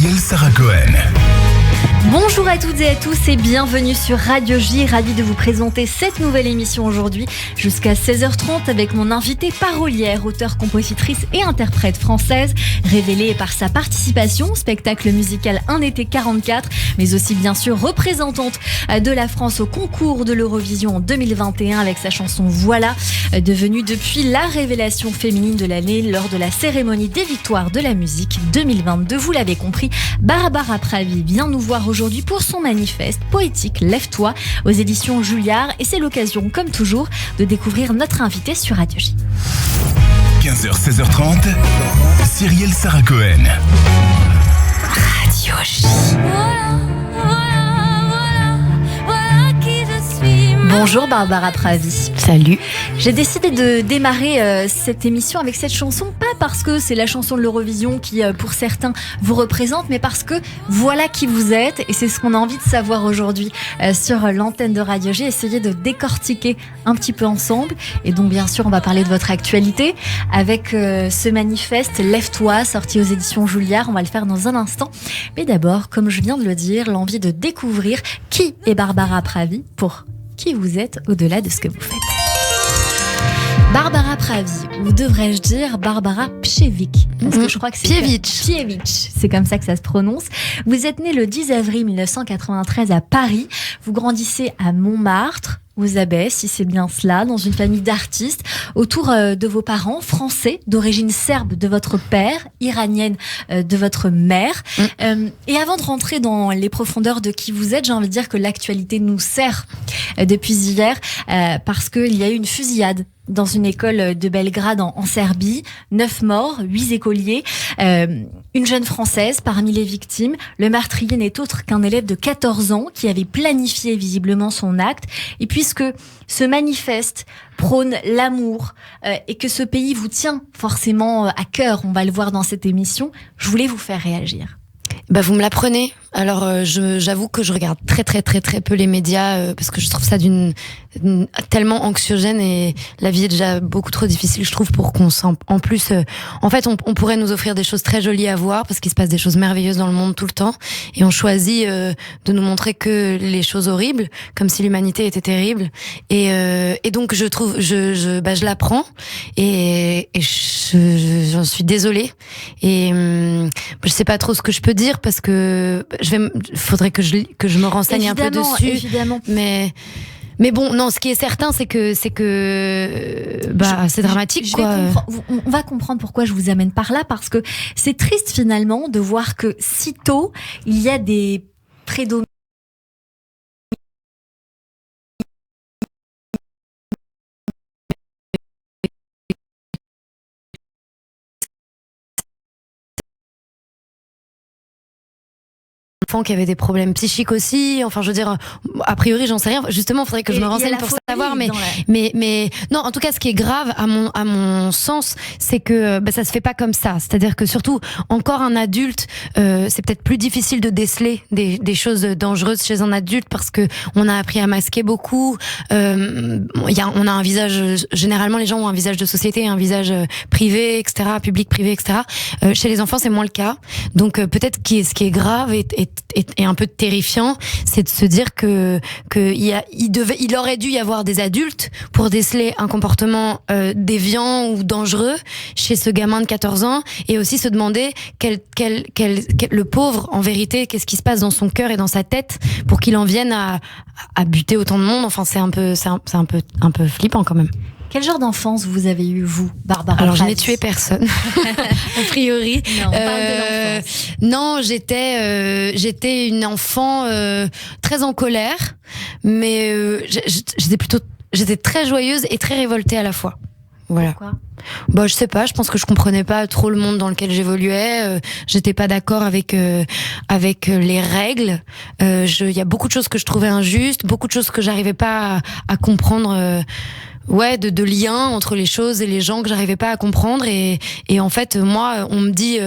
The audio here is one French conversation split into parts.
Cyrielle Sarah Cohen. Bonjour à toutes et à tous et bienvenue sur Radio J. Ravie de vous présenter cette nouvelle émission aujourd'hui jusqu'à 16h30 avec mon invitée parolière, auteure, compositrice et interprète française, révélée par sa participation au spectacle musical Un été 44, mais aussi bien sûr représentante de la France au concours de l'Eurovision en 2021 avec sa chanson Voilà, devenue depuis la révélation féminine de l'année lors de la cérémonie des victoires de la musique 2022. Vous l'avez compris, Barbara Pravi vient nous voir aujourd'hui pour son manifeste poétique Lève-toi aux éditions Julliard et c'est l'occasion, comme toujours, de découvrir notre invitée sur Radio J. 15h, 16h30, Cyrielle Sarah Cohen. Radio J. Bonjour Barbara Pravi. Salut. J'ai décidé de démarrer cette émission avec cette chanson, pas parce que c'est la chanson de l'Eurovision qui, pour certains, vous représente, mais parce que voilà qui vous êtes et c'est ce qu'on a envie de savoir aujourd'hui sur l'antenne de Radio J, essayer de décortiquer un petit peu ensemble. Et donc bien sûr, on va parler de votre actualité avec ce manifeste Lève-toi, sorti aux éditions Julliard. On va le faire dans un instant. Mais d'abord, comme je viens de le dire, l'envie de découvrir qui est Barbara Pravi pour qui vous êtes au-delà de ce que vous faites. Barbara Pravi, ou devrais-je dire Barbara Pchevich, parce que je crois que c'est Pievich, c'est comme ça que ça se prononce. Vous êtes née le 10 avril 1993 à Paris. Vous grandissez à Montmartre, aux Abbesses, si c'est bien cela, dans une famille d'artistes, autour de vos parents, français, d'origine serbe de votre père, iranienne de votre mère. Et avant de rentrer dans les profondeurs de qui vous êtes, j'ai envie de dire que l'actualité nous sert depuis hier, parce qu'il y a eu une fusillade dans une école de Belgrade en Serbie, 9 morts, 8 écoliers, une jeune Française parmi les victimes. Le meurtrier n'est autre qu'un élève de 14 ans qui avait planifié visiblement son acte. Et puisque ce manifeste prône l'amour et que ce pays vous tient forcément à cœur, on va le voir dans cette émission, je voulais vous faire réagir. Vous me l'apprenez. Alors j'avoue que je regarde très peu les médias parce que je trouve ça tellement anxiogène et la vie est déjà beaucoup trop difficile, je trouve, pour qu'on en plus en fait on pourrait nous offrir des choses très jolies à voir parce qu'il se passe des choses merveilleuses dans le monde tout le temps et on choisit de nous montrer que les choses horribles, comme si l'humanité était terrible et donc je trouve je l'apprends et j'en suis désolée et je sais pas trop ce que je peux dire parce que faudrait que je me renseigne un peu dessus. Évidemment. Mais bon, non, ce qui est certain, c'est que c'est dramatique, quoi. On va comprendre pourquoi je vous amène par là, parce que c'est triste finalement de voir que si tôt, il y a des prédominances qui avaient des problèmes psychiques aussi. Enfin, je veux dire, a priori, j'en sais rien. Justement, il faudrait que je me renseigne pour savoir. Mais non, en tout cas, ce qui est grave, à mon sens, c'est que ça se fait pas comme ça. C'est-à-dire que surtout, encore un adulte, c'est peut-être plus difficile de déceler des choses dangereuses chez un adulte parce que on a appris à masquer beaucoup. On a un visage. Généralement, les gens ont un visage de société, un visage privé, etc., public, privé, etc. Chez les enfants, c'est moins le cas. Donc peut-être ce qui est grave et un peu terrifiant, c'est de se dire que il aurait dû y avoir des adultes pour déceler un comportement déviant ou dangereux chez ce gamin de 14 ans et aussi se demander le pauvre, en vérité, qu'est-ce qui se passe dans son cœur et dans sa tête pour qu'il en vienne à buter autant de monde. Enfin, c'est un peu flippant quand même. Quel genre d'enfance vous avez eu, vous, Barbara? Alors, je n'ai tué personne, a priori. Non, on parle de l'enfance. Non, j'étais une enfant très en colère, mais j'étais très joyeuse et très révoltée à la fois. Voilà. Pourquoi? Je sais pas, je pense que je comprenais pas trop le monde dans lequel j'évoluais, j'étais pas d'accord avec les règles, il y a beaucoup de choses que je trouvais injustes, beaucoup de choses que j'arrivais pas à comprendre de liens entre les choses et les gens que j'arrivais pas à comprendre. Et en fait, moi, on me dit,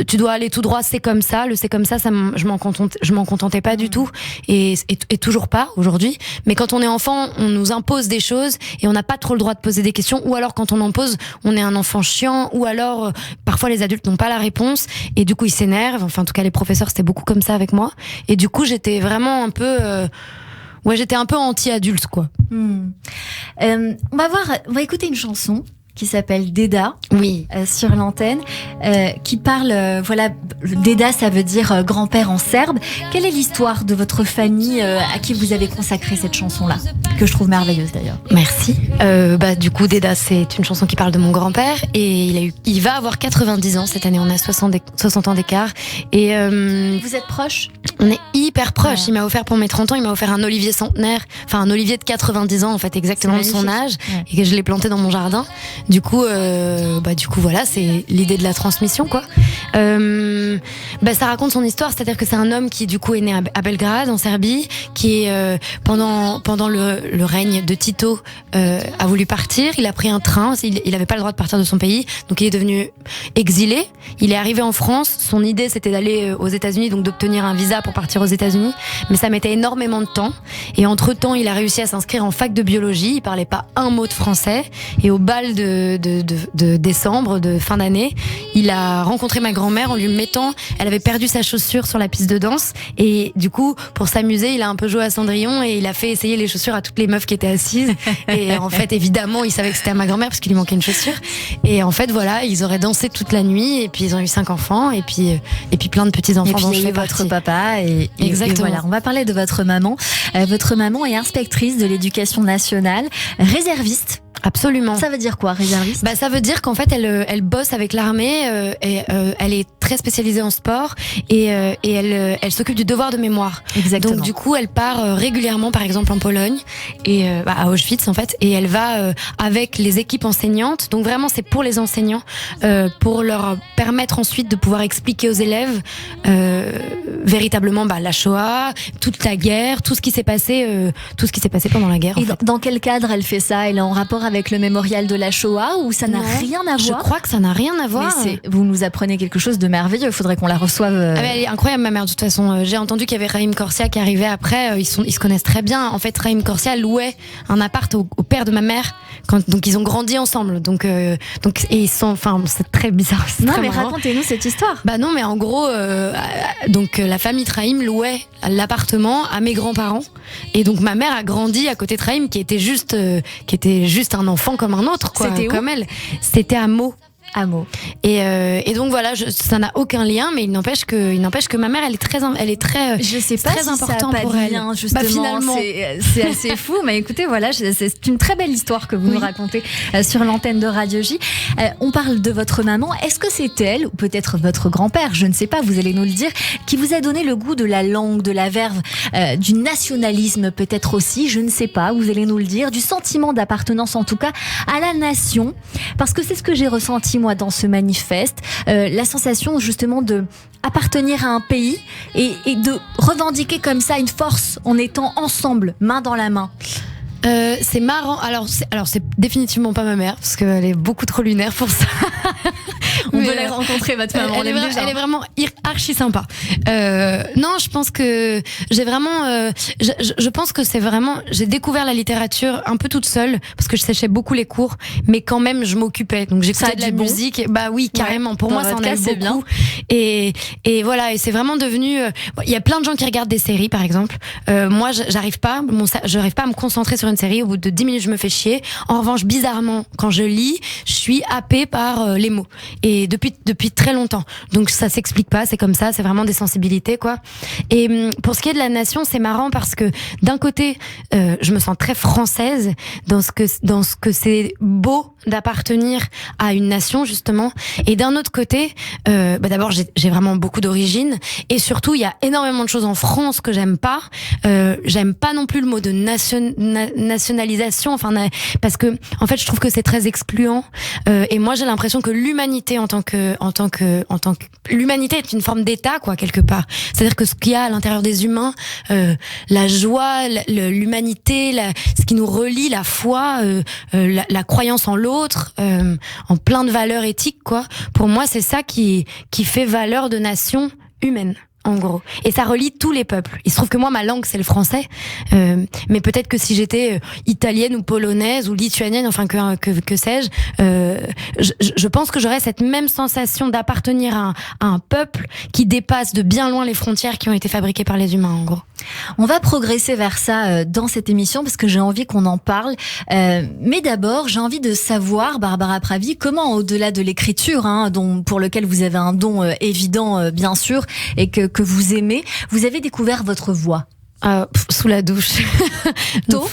tu dois aller tout droit, c'est comme ça. Le c'est comme ça, je m'en contentais pas du tout. Et toujours pas aujourd'hui. Mais quand on est enfant, on nous impose des choses et on n'a pas trop le droit de poser des questions. Ou alors, quand on en pose, on est un enfant chiant. Ou alors, parfois, les adultes n'ont pas la réponse. Et du coup, ils s'énervent. Enfin, en tout cas, les professeurs, c'était beaucoup comme ça avec moi. Et du coup, j'étais vraiment un peu... j'étais un peu anti-adulte, quoi. On va écouter une chanson qui s'appelle Deda, sur l'antenne, qui parle, Deda, ça veut dire grand-père en serbe. Quelle est l'histoire de votre famille à qui vous avez consacré cette chanson-là, que je trouve merveilleuse d'ailleurs? Merci. Du coup, Deda, c'est une chanson qui parle de mon grand-père et il va avoir 90 ans cette année. On a 60 ans d'écart. Et vous êtes proches? On est hyper proches. Il m'a offert pour mes 30 ans, il m'a offert un olivier centenaire, enfin un olivier de 90 ans en fait, exactement de son âge, et que je l'ai planté dans mon jardin. Du coup, voilà, c'est l'idée de la transmission, quoi. Ça raconte son histoire, c'est-à-dire que c'est un homme qui, du coup, est né à Belgrade, en Serbie, qui, pendant le règne de Tito, a voulu partir. Il a pris un train, il avait pas le droit de partir de son pays, donc il est devenu exilé. Il est arrivé en France. Son idée, c'était d'aller aux États-Unis, donc d'obtenir un visa pour partir aux États-Unis, mais ça mettait énormément de temps. Et entre-temps, il a réussi à s'inscrire en fac de biologie. Il parlait pas un mot de français. Et au bal de décembre, de fin d'année, il a rencontré ma grand-mère en lui mettant... Elle avait perdu sa chaussure sur la piste de danse. Et du coup, pour s'amuser, il a un peu joué à Cendrillon et il a fait essayer les chaussures à toutes les meufs qui étaient assises. Et en fait, évidemment, il savait que c'était à ma grand-mère parce qu'il lui manquait une chaussure. Et en fait, voilà, ils auraient dansé toute la nuit. Et puis, ils ont eu 5 enfants. Et puis plein de petits-enfants dont je fais partie. Votre papa. Exactement. Et voilà, on va parler de votre maman. Votre maman est inspectrice de l'éducation nationale, réserviste. Absolument. Ça veut dire quoi, réserviste? Ça veut dire qu'en fait, elle bosse avec l'armée, elle est très spécialisée en sport et elle s'occupe du devoir de mémoire. Exactement. Donc du coup, elle part régulièrement, par exemple en Pologne et à Auschwitz en fait, et elle va avec les équipes enseignantes. Donc vraiment, c'est pour les enseignants, pour leur permettre ensuite de pouvoir expliquer aux élèves véritablement la Shoah, toute la guerre, tout ce qui s'est passé pendant la guerre. Et dans quel cadre elle fait ça? Elle est en rapport avec le mémorial de la Shoah ou ça n'a rien à voir? Je crois que ça n'a rien à voir. Vous nous apprenez quelque chose de merveilleux. Il faudrait qu'on la reçoive. Elle est incroyable, ma mère. De toute façon, j'ai entendu qu'il y avait Raïm Corsia qui arrivait après. Ils se connaissent très bien. En fait, Raïm Corsia louait un appart au père de ma mère. Donc ils ont grandi ensemble. Donc et ils sont. Enfin, c'est très bizarre. Non, mais racontez-nous cette histoire. Non, mais en gros, donc la famille de Raïm louait l'appartement à mes grands-parents. Et donc ma mère a grandi à côté de Raïm, qui était juste un enfant comme un autre, quoi. C'était où? Comme elle. C'était à Meaux. Et donc voilà, ça n'a aucun lien, mais il n'empêche que ma mère, elle est très je sais pas très si important ça a pour pas de elle. lien, justement. Finalement, c'est assez fou. Mais écoutez, voilà, c'est une très belle histoire que vous nous racontez sur l'antenne de Radio J. On parle de votre maman. Est-ce que c'est elle ou peut-être votre grand-père, je ne sais pas, vous allez nous le dire, qui vous a donné le goût de la langue, de la verve, du nationalisme peut-être aussi, je ne sais pas, vous allez nous le dire, du sentiment d'appartenance en tout cas à la nation, parce que c'est ce que j'ai ressenti moi dans ce manifeste. La sensation justement de appartenir à un pays et de revendiquer comme ça une force en étant ensemble, main dans la main. C'est marrant. Alors c'est définitivement pas ma mère parce qu'elle est beaucoup trop lunaire pour ça. On peut la rencontrer, votre maman. Elle est vraiment archi sympa. Non, je pense que j'ai vraiment. Je pense que c'est vraiment. J'ai découvert la littérature un peu toute seule parce que je séchais beaucoup les cours, mais quand même je m'occupais. Donc j'écoutais de la musique. Oui, carrément. Pour moi, ça en aide beaucoup. Et voilà. Et c'est vraiment devenu. Il y a plein de gens qui regardent des séries, par exemple. Moi, j'arrive pas à me concentrer sur une série. Au bout de 10 minutes, je me fais chier. En revanche, bizarrement, quand je lis, je suis happée par les mots. Et depuis très longtemps. Donc ça s'explique pas, c'est comme ça, c'est vraiment des sensibilités, quoi. Et pour ce qui est de la nation, c'est marrant parce que d'un côté, je me sens très française dans ce que c'est beau d'appartenir à une nation, justement. Et d'un autre côté, d'abord, j'ai vraiment beaucoup d'origine. Et surtout, il y a énormément de choses en France que j'aime pas. J'aime pas non plus le mot de nationalisation. Parce que, en fait, je trouve que c'est très excluant. Et moi, j'ai l'impression que l'humanité l'humanité est une forme d'état, quoi, quelque part. C'est-à-dire que ce qu'il y a à l'intérieur des humains, la joie, l'humanité, ce qui nous relie, la foi, la croyance en l'autre, en plein de valeurs éthiques, quoi. Pour moi, c'est ça qui fait valeur de nation humaine. En gros. Et ça relie tous les peuples. Il se trouve que moi, ma langue, c'est le français. Mais peut-être que si j'étais italienne ou polonaise ou lituanienne, enfin, que sais-je, je pense que j'aurais cette même sensation d'appartenir à un peuple qui dépasse de bien loin les frontières qui ont été fabriquées par les humains, en gros. On va progresser vers ça dans cette émission parce que j'ai envie qu'on en parle. Mais d'abord, j'ai envie de savoir, Barbara Pravi, comment, au-delà de l'écriture, pour lequel vous avez un don évident, bien sûr, et que vous aimez, vous avez découvert votre voix. Sous la douche. Tôt?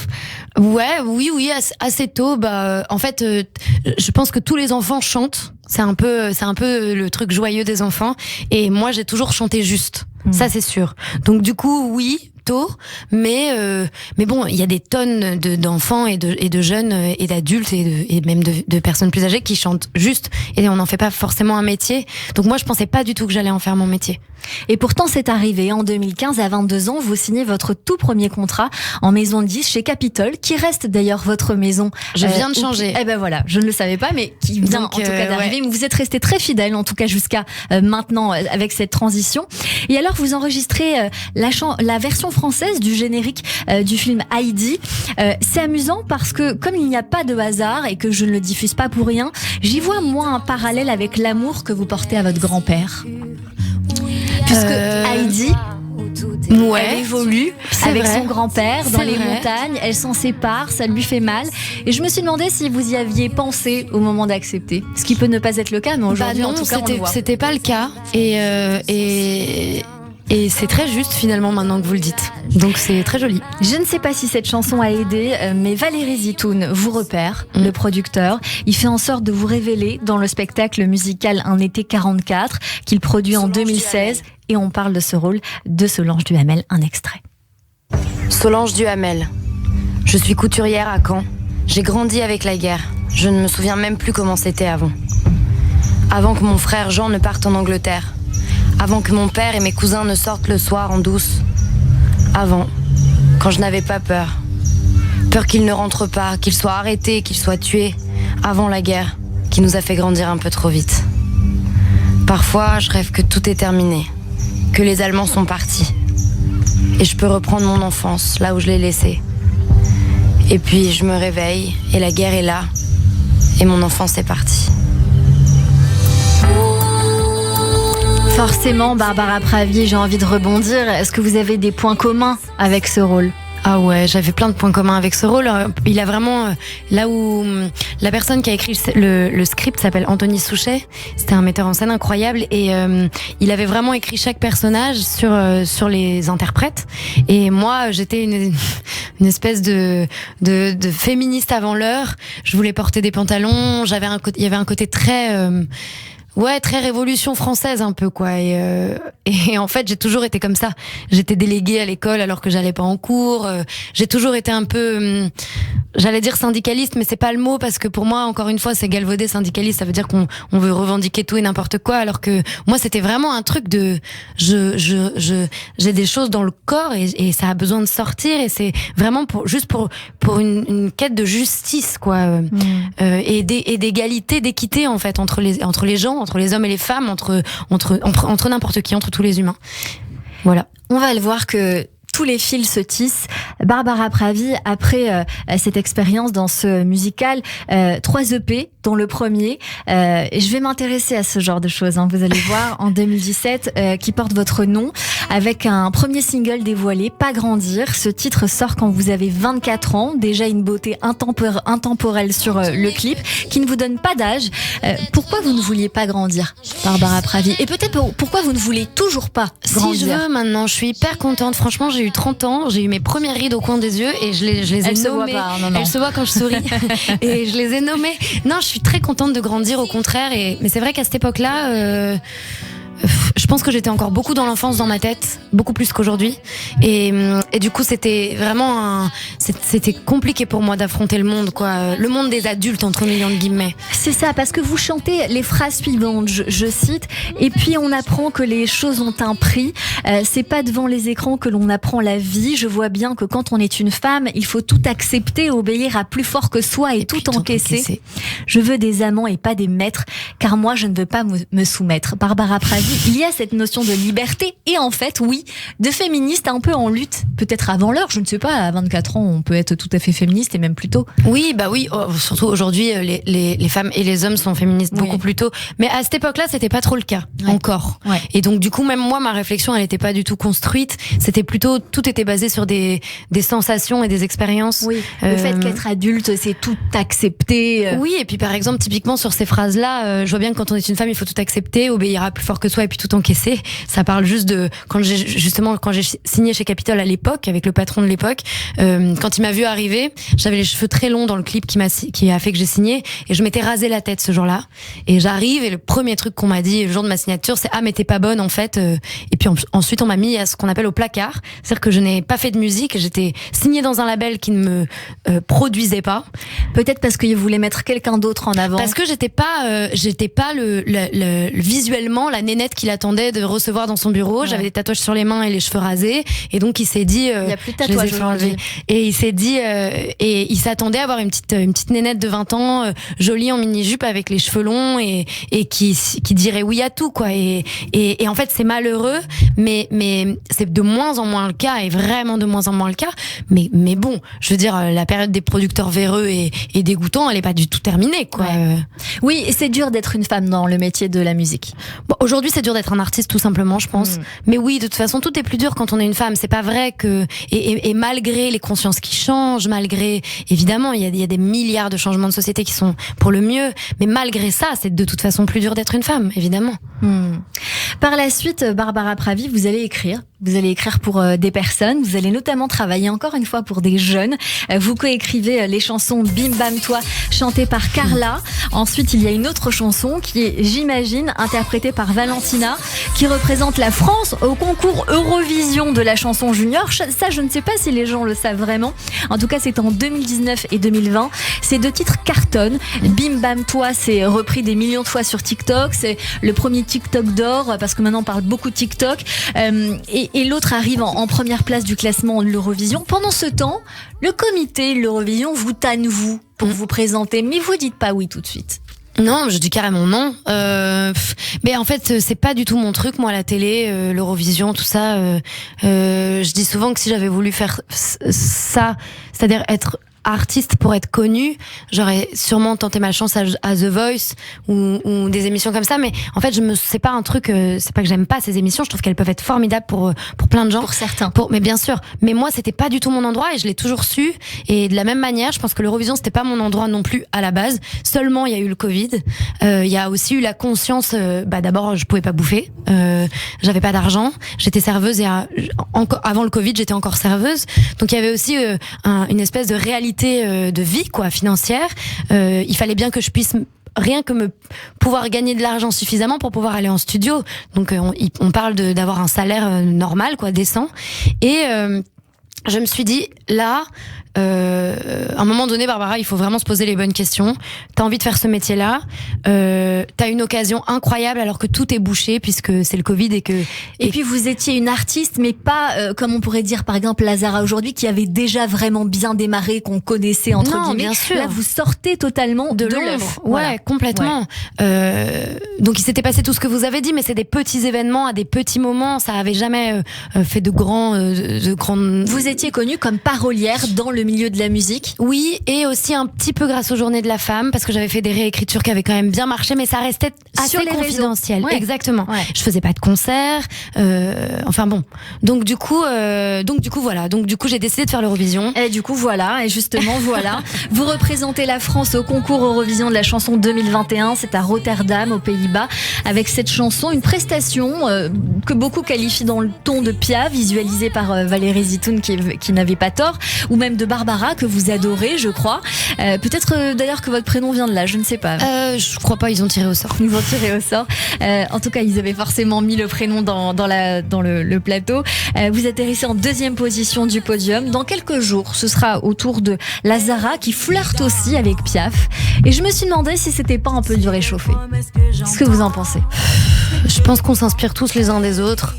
Oui, assez tôt. En fait, je pense que tous les enfants chantent. C'est un peu le truc joyeux des enfants. Et moi, j'ai toujours chanté juste. Ça, c'est sûr. Donc, du coup, oui, tôt. Mais bon, il y a des tonnes d'enfants et de jeunes et d'adultes et même de personnes plus âgées qui chantent juste. Et on n'en fait pas forcément un métier. Donc, moi, je pensais pas du tout que j'allais en faire mon métier. Et pourtant, c'est arrivé. En 2015, à 22 ans, vous signez votre tout premier contrat en maison de disques chez Capitol, qui reste d'ailleurs votre maison. Je viens de changer. Eh ben voilà, je ne le savais pas, mais qui vient en tout cas d'arriver. Ouais. Vous êtes resté très fidèle, en tout cas jusqu'à maintenant, avec cette transition. Et alors, vous enregistrez la version française du générique du film Heidi. C'est amusant parce que, comme il n'y a pas de hasard et que je ne le diffuse pas pour rien, j'y vois moi un parallèle avec l'amour que vous portez à votre grand-père. Puisque Heidi, elle évolue avec son grand-père dans les montagnes, elle s'en sépare, ça lui fait mal. Et je me suis demandé si vous y aviez pensé au moment d'accepter. Ce qui peut ne pas être le cas, mais aujourd'hui, en tout cas, on le voit. C'était pas le cas. Et c'est très juste finalement maintenant que vous le dites. Donc c'est très joli. Je ne sais pas si cette chanson a aidé, mais Valérie Zitoun vous repère, le producteur. Il fait en sorte de vous révéler dans le spectacle musical Un été 44 qu'il produit en 2016. Et on parle de ce rôle de Solange Duhamel. Un extrait. Solange Duhamel. Je suis couturière à Caen. J'ai grandi avec la guerre. Je ne me souviens même plus comment c'était avant. Avant que mon frère Jean ne parte en Angleterre. Avant que mon père et mes cousins ne sortent le soir en douce. Avant, quand je n'avais pas peur. Peur qu'ils ne rentrent pas, qu'ils soient arrêtés, qu'ils soient tués. Avant la guerre, qui nous a fait grandir un peu trop vite. Parfois, je rêve que tout est terminé. Que les Allemands sont partis. Et je peux reprendre mon enfance, là où je l'ai laissée. Et puis, je me réveille, et la guerre est là. Et mon enfance est partie. Forcément, Barbara Pravi, j'ai envie de rebondir. Est-ce que vous avez des points communs avec ce rôle ? Ah ouais, j'avais plein de points communs avec ce rôle. Il a vraiment, là où la personne qui a écrit le script s'appelle Anthony Souchet. C'était un metteur en scène incroyable et il avait vraiment écrit chaque personnage sur les interprètes. Et moi, j'étais une espèce de féministe avant l'heure. Je voulais porter des pantalons. Il y avait un côté très très révolution française un peu quoi. Et en fait j'ai toujours été comme ça. J'étais déléguée à l'école alors que j'allais pas en cours. J'ai toujours été un peu, j'allais dire syndicaliste, mais c'est pas le mot parce que pour moi encore une fois c'est galvaudé syndicaliste. Ça veut dire qu'on veut revendiquer tout et n'importe quoi alors que moi c'était vraiment un truc de j'ai des choses dans le corps et ça a besoin de sortir et c'est vraiment pour une quête de justice quoi. Et d'égalité, d'équité en fait entre les gens, entre les hommes et les femmes, entre n'importe qui, entre tous les humains. Voilà. On va le voir que tous les fils se tissent. Barbara Pravi, après cette expérience dans ce musical, 3 EP, dont le premier, et je vais m'intéresser à ce genre de choses, vous allez voir, en 2017, qui porte votre nom, avec un premier single dévoilé, Pas grandir. Ce titre sort quand vous avez 24 ans, déjà une beauté intemporelle sur le clip, qui ne vous donne pas d'âge. Pourquoi vous ne vouliez pas grandir, Barbara Pravi ? Et peut-être pourquoi vous ne voulez toujours pas grandir ? Si je veux, maintenant, je suis hyper contente. Franchement, j'ai eu 30 ans, j'ai eu mes premières rides au coin des yeux et je les ai nommées. Elle se voit quand je souris. Et je les ai nommées. Non, je suis très contente de grandir, au contraire. Mais c'est vrai qu'à cette époque-là, je pense que j'étais encore beaucoup dans l'enfance dans ma tête, beaucoup plus qu'aujourd'hui. Et du coup, c'était vraiment c'était compliqué pour moi d'affronter le monde, quoi. Le monde des adultes, entre millions de guillemets. C'est ça, parce que vous chantez les phrases suivantes, je cite, et puis on apprend que les choses ont un prix. C'est pas devant les écrans que l'on apprend la vie. Je vois bien que quand on est une femme, il faut tout accepter, obéir à plus fort que soi et tout encaisser. Je veux des amants et pas des maîtres, car moi je ne veux pas me soumettre. Barbara Pravi, il y a cette notion de liberté et en fait, oui, de féministe un peu en lutte, peut-être avant l'heure, je ne sais pas, à 24 ans on peut être tout à fait féministe et même plus tôt. Oui, surtout aujourd'hui les femmes et les hommes sont féministes beaucoup plus tôt, mais à cette époque-là c'était pas trop le cas encore. Ouais. Et donc du coup même moi ma réflexion elle était pas du tout construite, c'était plutôt tout était basé sur des sensations et des expériences. Oui. Le fait qu'être adulte c'est tout accepter. Oui, et puis par exemple typiquement sur ces phrases-là, je vois bien que quand on est une femme il faut tout accepter, obéir à plus fort que soi et puis tout encaisser. Ça parle juste de quand j'ai signé chez Capitol à l'époque avec le patron de l'époque, quand il m'a vu arriver, j'avais les cheveux très longs dans le clip qui a fait que j'ai signé et je m'étais rasé la tête ce jour-là et j'arrive et le premier truc qu'on m'a dit le jour de ma signature c'est mais t'es pas bonne en fait, et puis ensuite on m'a mis à ce qu'on appelle au placard, c'est-à-dire que je n'ai pas fait de musique, j'étais signée dans un label qui ne me produisait pas, peut-être parce qu'il voulait mettre quelqu'un d'autre en avant, parce que j'étais pas visuellement la nénette qu'il attendait de recevoir dans son bureau. J'avais des tatouages sur les mains et les cheveux rasés et donc il s'est dit il y a plus de tatouages aujourd'hui. Et il s'est dit et il s'attendait à avoir une petite nénette de 20 ans jolie en mini-jupe avec les cheveux longs et qui dirait oui à tout, quoi. Et en fait c'est malheureux, mais c'est de moins en moins le cas, et vraiment de moins en moins le cas, mais bon, je veux dire, la période des producteurs véreux et dégoûtants elle est pas du tout terminée, quoi. Oui, et c'est dur d'être une femme dans le métier de la musique. Bon, aujourd'hui c'est dur d'être un artiste tout simplement, je pense. Mais oui, de toute façon tout est plus dur quand on est une femme, c'est pas vrai que et malgré les consciences qui changent, malgré évidemment il y a des milliards de changements de société qui sont pour le mieux, mais malgré ça c'est de toute façon plus dur d'être une femme, évidemment. Par la suite, Barbara Pravi, vous allez écrire pour des personnes, vous allez notamment travailler encore une fois pour des jeunes. Vous coécrivez les chansons Bim Bam Toi chantée par Carla. Ensuite il y a une autre chanson qui est J'imagine interprétée par Valentina, qui représente la France au concours Eurovision de la chanson junior. Ça je ne sais pas si les gens le savent vraiment, en tout cas c'est en 2019 et 2020. Ces deux titres cartonnent. Bim Bam Toi c'est repris des millions de fois sur TikTok, c'est le premier TikTok d'or parce que maintenant on parle beaucoup de TikTok, et l'autre arrive en première place du classement de l'Eurovision. Pendant ce temps, le comité de l'Eurovision vous tanne pour vous présenter, mais vous dites pas oui tout de suite. Non, je dis carrément non. Mais en fait, c'est pas du tout mon truc, moi, la télé, l'Eurovision, tout ça. Je dis souvent que si j'avais voulu faire ça, c'est-à-dire être artiste pour être connue, j'aurais sûrement tenté ma chance à The Voice ou des émissions comme ça, mais en fait c'est pas un truc, c'est pas que j'aime pas ces émissions, je trouve qu'elles peuvent être formidables pour plein de gens, pour certains, mais bien sûr, mais moi c'était pas du tout mon endroit et je l'ai toujours su, et de la même manière je pense que l'Eurovision c'était pas mon endroit non plus à la base, seulement il y a eu le Covid, il y a aussi eu la conscience, d'abord je pouvais pas bouffer, j'avais pas d'argent, j'étais serveuse et avant le Covid j'étais encore serveuse, donc il y avait aussi une espèce de réalité de vie, quoi, financière. Il fallait bien que je puisse rien que pouvoir gagner de l'argent suffisamment pour pouvoir aller en studio. Donc on parle d'avoir un salaire normal, quoi, décent. Et je me suis dit là, à un moment donné, Barbara, il faut vraiment se poser les bonnes questions. T'as envie de faire ce métier-là, t'as une occasion incroyable alors que tout est bouché puisque c'est le Covid et puis vous étiez une artiste, mais pas comme on pourrait dire par exemple Lazara aujourd'hui, qui avait déjà vraiment bien démarré, qu'on connaissait entre guillemets. Bien sûr. Là, vous sortez totalement de l'ombre. Ouais, complètement. Ouais. Donc il s'était passé tout ce que vous avez dit, mais c'est des petits événements à des petits moments. Ça avait jamais fait de grandes. Vous étiez connue comme parolière dans le milieu de la musique. Oui, et aussi un petit peu grâce aux Journées de la Femme, parce que j'avais fait des réécritures qui avaient quand même bien marché, mais ça restait assez confidentiel. Ouais. Exactement. Ouais. Je faisais pas de concerts, enfin bon. Donc du coup voilà. Donc du coup j'ai décidé de faire l'Eurovision. Et du coup voilà. Et justement voilà. Vous représentez la France au concours Eurovision de la chanson 2021. C'est à Rotterdam, aux Pays-Bas, avec cette chanson, une prestation que beaucoup qualifient dans le ton de Pia, visualisée par Valérie Zitoun, qui n'avait pas tort, ou même de Barbara que vous adorez, je crois. Peut-être d'ailleurs que votre prénom vient de là, je ne sais pas. Je crois pas, ils ont tiré au sort. Ils ont tiré au sort. En tout cas, ils avaient forcément mis le prénom dans le plateau. Vous atterrissez en 2e position du podium. Dans quelques jours, ce sera au tour de Lazara qui flirte aussi avec Piaf. Et je me suis demandé si c'était pas un peu du réchauffé. Qu'est-ce que vous en pensez ? Je pense qu'on s'inspire tous les uns des autres.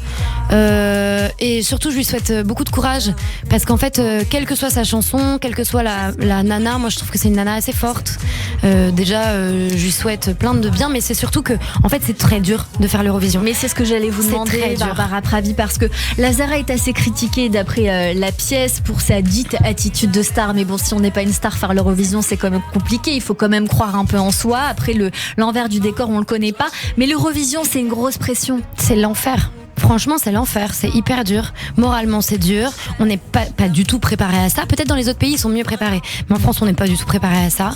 Et surtout, je lui souhaite beaucoup de courage. Parce qu'en fait, quelle que soit sa chanson, quelle que soit la nana, moi je trouve que c'est une nana assez forte. Déjà, je lui souhaite plein de bien, mais c'est surtout que, en fait, c'est très dur de faire l'Eurovision. Mais c'est ce que j'allais vous demander, Barbara Pravi, parce que Lazara est assez critiquée d'après la pièce pour sa dite attitude de star. Mais bon, si on n'est pas une star, faire l'Eurovision, c'est quand même compliqué. Il faut quand même croire un peu en soi. Après, l'envers du décor, on le connaît pas. Mais l'Eurovision, c'est une grosse pression. C'est l'enfer. Franchement, c'est l'enfer, c'est hyper dur. Moralement, c'est dur. On n'est pas du tout préparé à ça. Peut-être dans les autres pays, ils sont mieux préparés. Mais en France, on n'est pas du tout préparé à ça.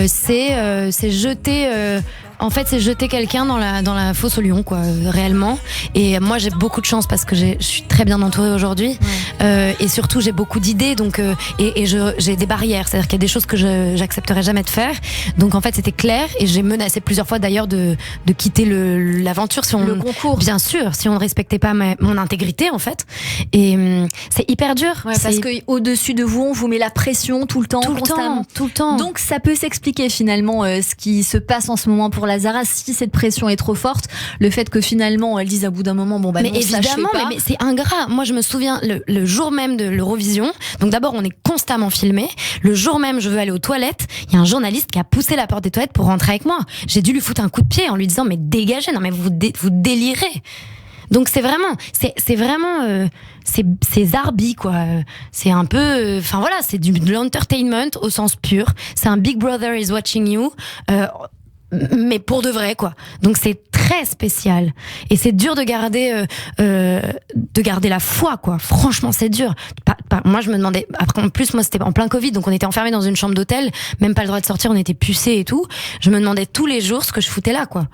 C'est jeter... En fait, c'est jeter quelqu'un dans la fosse au lion, quoi, réellement. Et moi, j'ai beaucoup de chance parce que je suis très bien entourée aujourd'hui. Ouais. Et surtout, j'ai beaucoup d'idées, donc j'ai des barrières. C'est-à-dire qu'il y a des choses que j'accepterais jamais de faire. Donc, en fait, c'était clair. Et j'ai menacé plusieurs fois, d'ailleurs, de quitter l'aventure si le concours. Bien sûr, si on ne respectait pas mon intégrité, en fait. Et c'est hyper dur. Ouais, parce que au-dessus de vous, on vous met la pression tout le temps, constamment. Tout le temps. Donc, ça peut s'expliquer finalement ce qui se passe en ce moment pour Lazara, si cette pression est trop forte, le fait que finalement elle dise à bout d'un moment mais non, évidemment, mais c'est ingrat. Moi je me souviens le jour même de l'Eurovision, donc d'abord on est constamment filmé, le jour même je veux aller aux toilettes, il y a un journaliste qui a poussé la porte des toilettes pour rentrer avec moi. J'ai dû lui foutre un coup de pied en lui disant mais dégagez, non mais vous délirez. Donc c'est vraiment c'est Zarbi, quoi. C'est un peu, enfin voilà, c'est de l'entertainment au sens pur. C'est un Big Brother is watching you. Mais pour de vrai, quoi. Donc c'est très spécial et c'est dur de garder la foi, quoi. Franchement, c'est dur. Moi, je me demandais. Après, en plus, moi, c'était en plein Covid, donc on était enfermés dans une chambre d'hôtel, même pas le droit de sortir, on était pucés et tout. Je me demandais tous les jours ce que je foutais là, quoi.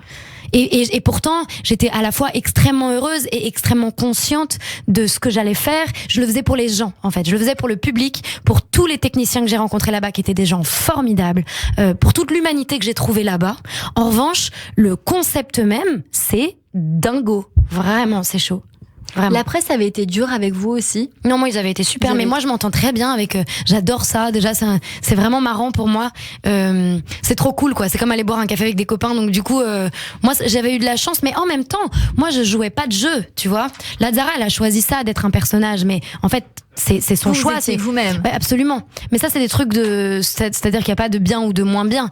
Et pourtant, j'étais à la fois extrêmement heureuse et extrêmement consciente de ce que j'allais faire. Je le faisais pour les gens, en fait. Je le faisais pour le public, pour tous les techniciens que j'ai rencontrés là-bas, qui étaient des gens formidables, pour toute l'humanité que j'ai trouvée là-bas. En revanche, le concept même, c'est dingo. Vraiment, c'est chaud. Vraiment. La presse avait été dure avec vous aussi? Non, moi ils avaient été super, mais moi je m'entends très bien avec. J'adore ça. Déjà, c'est vraiment marrant pour moi. C'est trop cool, quoi. C'est comme aller boire un café avec des copains. Donc du coup, moi j'avais eu de la chance, mais en même temps, moi je jouais pas de jeu, tu vois. Lazara, elle a choisi ça d'être un personnage, mais en fait. C'est son choix, c'est vous-même. Ouais, absolument. Mais ça, c'est des trucs c'est-à-dire qu'il n'y a pas de bien ou de moins bien.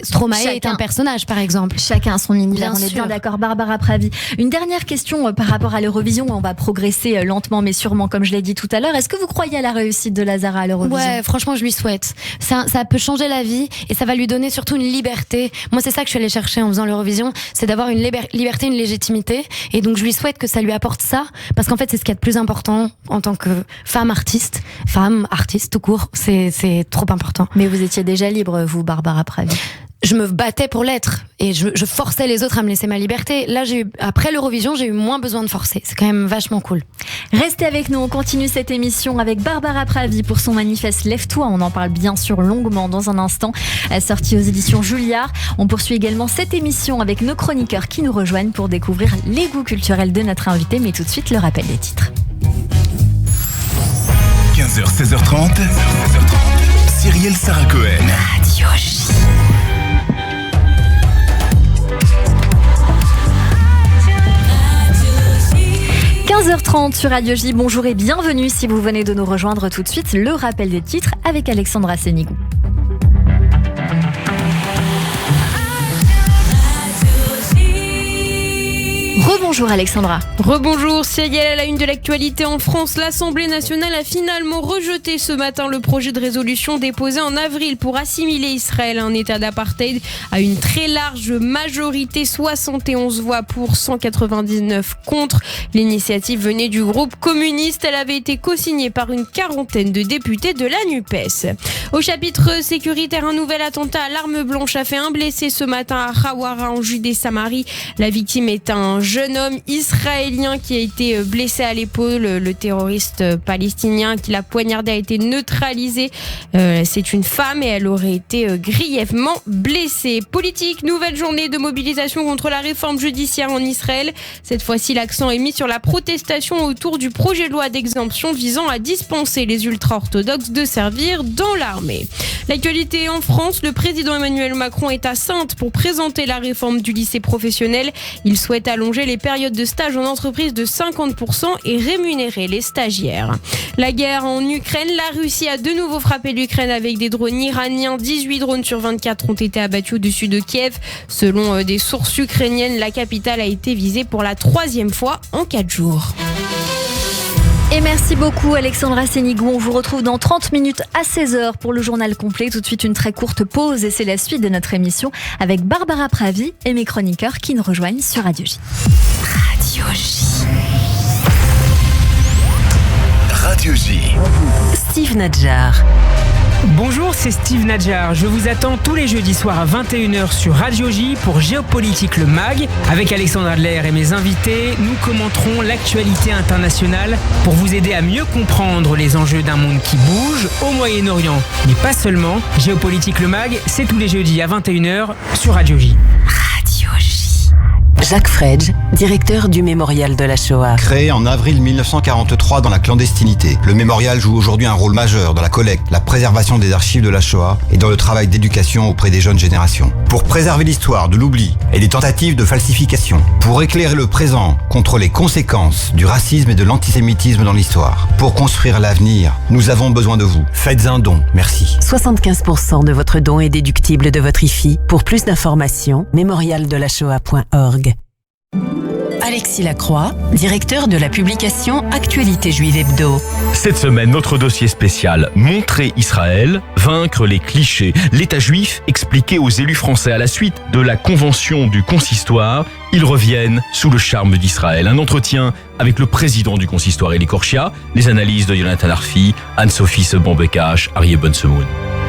Stromae est un personnage, par exemple. Chacun a son univers. On est bien d'accord. Barbara Pravi. Une dernière question par rapport à l'Eurovision. On va progresser lentement, mais sûrement, comme je l'ai dit tout à l'heure. Est-ce que vous croyez à la réussite de Lazara à l'Eurovision? Ouais, franchement, je lui souhaite. Ça peut changer la vie et ça va lui donner surtout une liberté. Moi, c'est ça que je suis allée chercher en faisant l'Eurovision, c'est d'avoir une liberté, une légitimité. Et donc, je lui souhaite que ça lui apporte ça, parce qu'en fait, c'est ce qu'il y a de plus important en tant que femme artiste tout court, c'est trop important. Mais vous étiez déjà libre, vous, Barbara Pravi? Je me battais pour l'être et je forçais les autres à me laisser ma liberté. Là, après l'Eurovision, j'ai eu moins besoin de forcer. C'est quand même vachement cool. Restez avec nous, on continue cette émission avec Barbara Pravi pour son manifeste Lève-toi. On en parle bien sûr longuement dans un instant, sorti aux éditions Julliard. On poursuit également cette émission avec nos chroniqueurs qui nous rejoignent pour découvrir les goûts culturels de notre invité. Mais tout de suite, le rappel des titres. 15h, 16h30, Cyrielle Sarah Cohen. Radio J. – 15h30 sur Radio J. Bonjour et bienvenue si vous venez de nous rejoindre tout de suite. Le rappel des titres avec Alexandra Sénigou. Rebonjour Alexandra. Rebonjour Cyrielle, à la une de l'actualité en France, l'Assemblée nationale a finalement rejeté ce matin le projet de résolution déposé en avril pour assimiler Israël à un état d'apartheid à une très large majorité, 71 voix pour, 199 contre. L'initiative venait du groupe communiste, elle avait été co-signée par une quarantaine de députés de la NUPES. Au chapitre sécuritaire, un nouvel attentat à l'arme blanche a fait un blessé ce matin à Khawara en Judée-Samarie. La victime est un jeune jeune homme israélien qui a été blessé à l'épaule. Le terroriste palestinien qui l'a poignardé a été neutralisé. C'est une femme et elle aurait été grièvement blessée. Politique, nouvelle journée de mobilisation contre la réforme judiciaire en Israël. Cette fois-ci, l'accent est mis sur la protestation autour du projet de loi d'exemption visant à dispenser les ultra-orthodoxes de servir dans l'armée. L'actualité en France, le président Emmanuel Macron est à Saintes pour présenter la réforme du lycée professionnel. Il souhaite allonger les périodes de stage en entreprise de 50% et rémunérer les stagiaires. La guerre en Ukraine, la Russie a de nouveau frappé l'Ukraine avec des drones iraniens. 18 drones sur 24 ont été abattus au-dessus de Kiev. Selon des sources ukrainiennes, la capitale a été visée pour la 3e fois en 4 jours. Et merci beaucoup Alexandra Sénigou. On vous retrouve dans 30 minutes à 16h pour le journal complet. Tout de suite une très courte pause et c'est la suite de notre émission avec Barbara Pravi et mes chroniqueurs qui nous rejoignent sur Radio J. Radio J. Radio J. Steve Nadjar. Bonjour, c'est Steve Nadjar. Je vous attends tous les jeudis soirs à 21h sur Radio J pour Géopolitique le MAG. Avec Alexandre Adler et mes invités, nous commenterons l'actualité internationale pour vous aider à mieux comprendre les enjeux d'un monde qui bouge au Moyen-Orient. Mais pas seulement. Géopolitique le MAG, c'est tous les jeudis à 21h sur Radio J. Radio J. Jacques Fredge, directeur du Mémorial de la Shoah. Créé en avril 1943 dans la clandestinité, le mémorial joue aujourd'hui un rôle majeur dans la collecte, la préservation des archives de la Shoah et dans le travail d'éducation auprès des jeunes générations. Pour préserver l'histoire de l'oubli et des tentatives de falsification, pour éclairer le présent contre les conséquences du racisme et de l'antisémitisme dans l'histoire, pour construire l'avenir, nous avons besoin de vous. Faites un don, merci. 75% de votre don est déductible de votre IFI. Pour plus d'informations, mémorialdelashoah.org. Alexis Lacroix, directeur de la publication Actualité Juive Hebdo. Cette semaine, notre dossier spécial, Montrer Israël, vaincre les clichés. L'État juif expliqué aux élus français à la suite de la convention du consistoire. Ils reviennent sous le charme d'Israël. Un entretien avec le président du consistoire, Elie Korchia, les analyses de Jonathan Arfi, Anne-Sophie Sebon-Bekash, Arié Bonsemoun.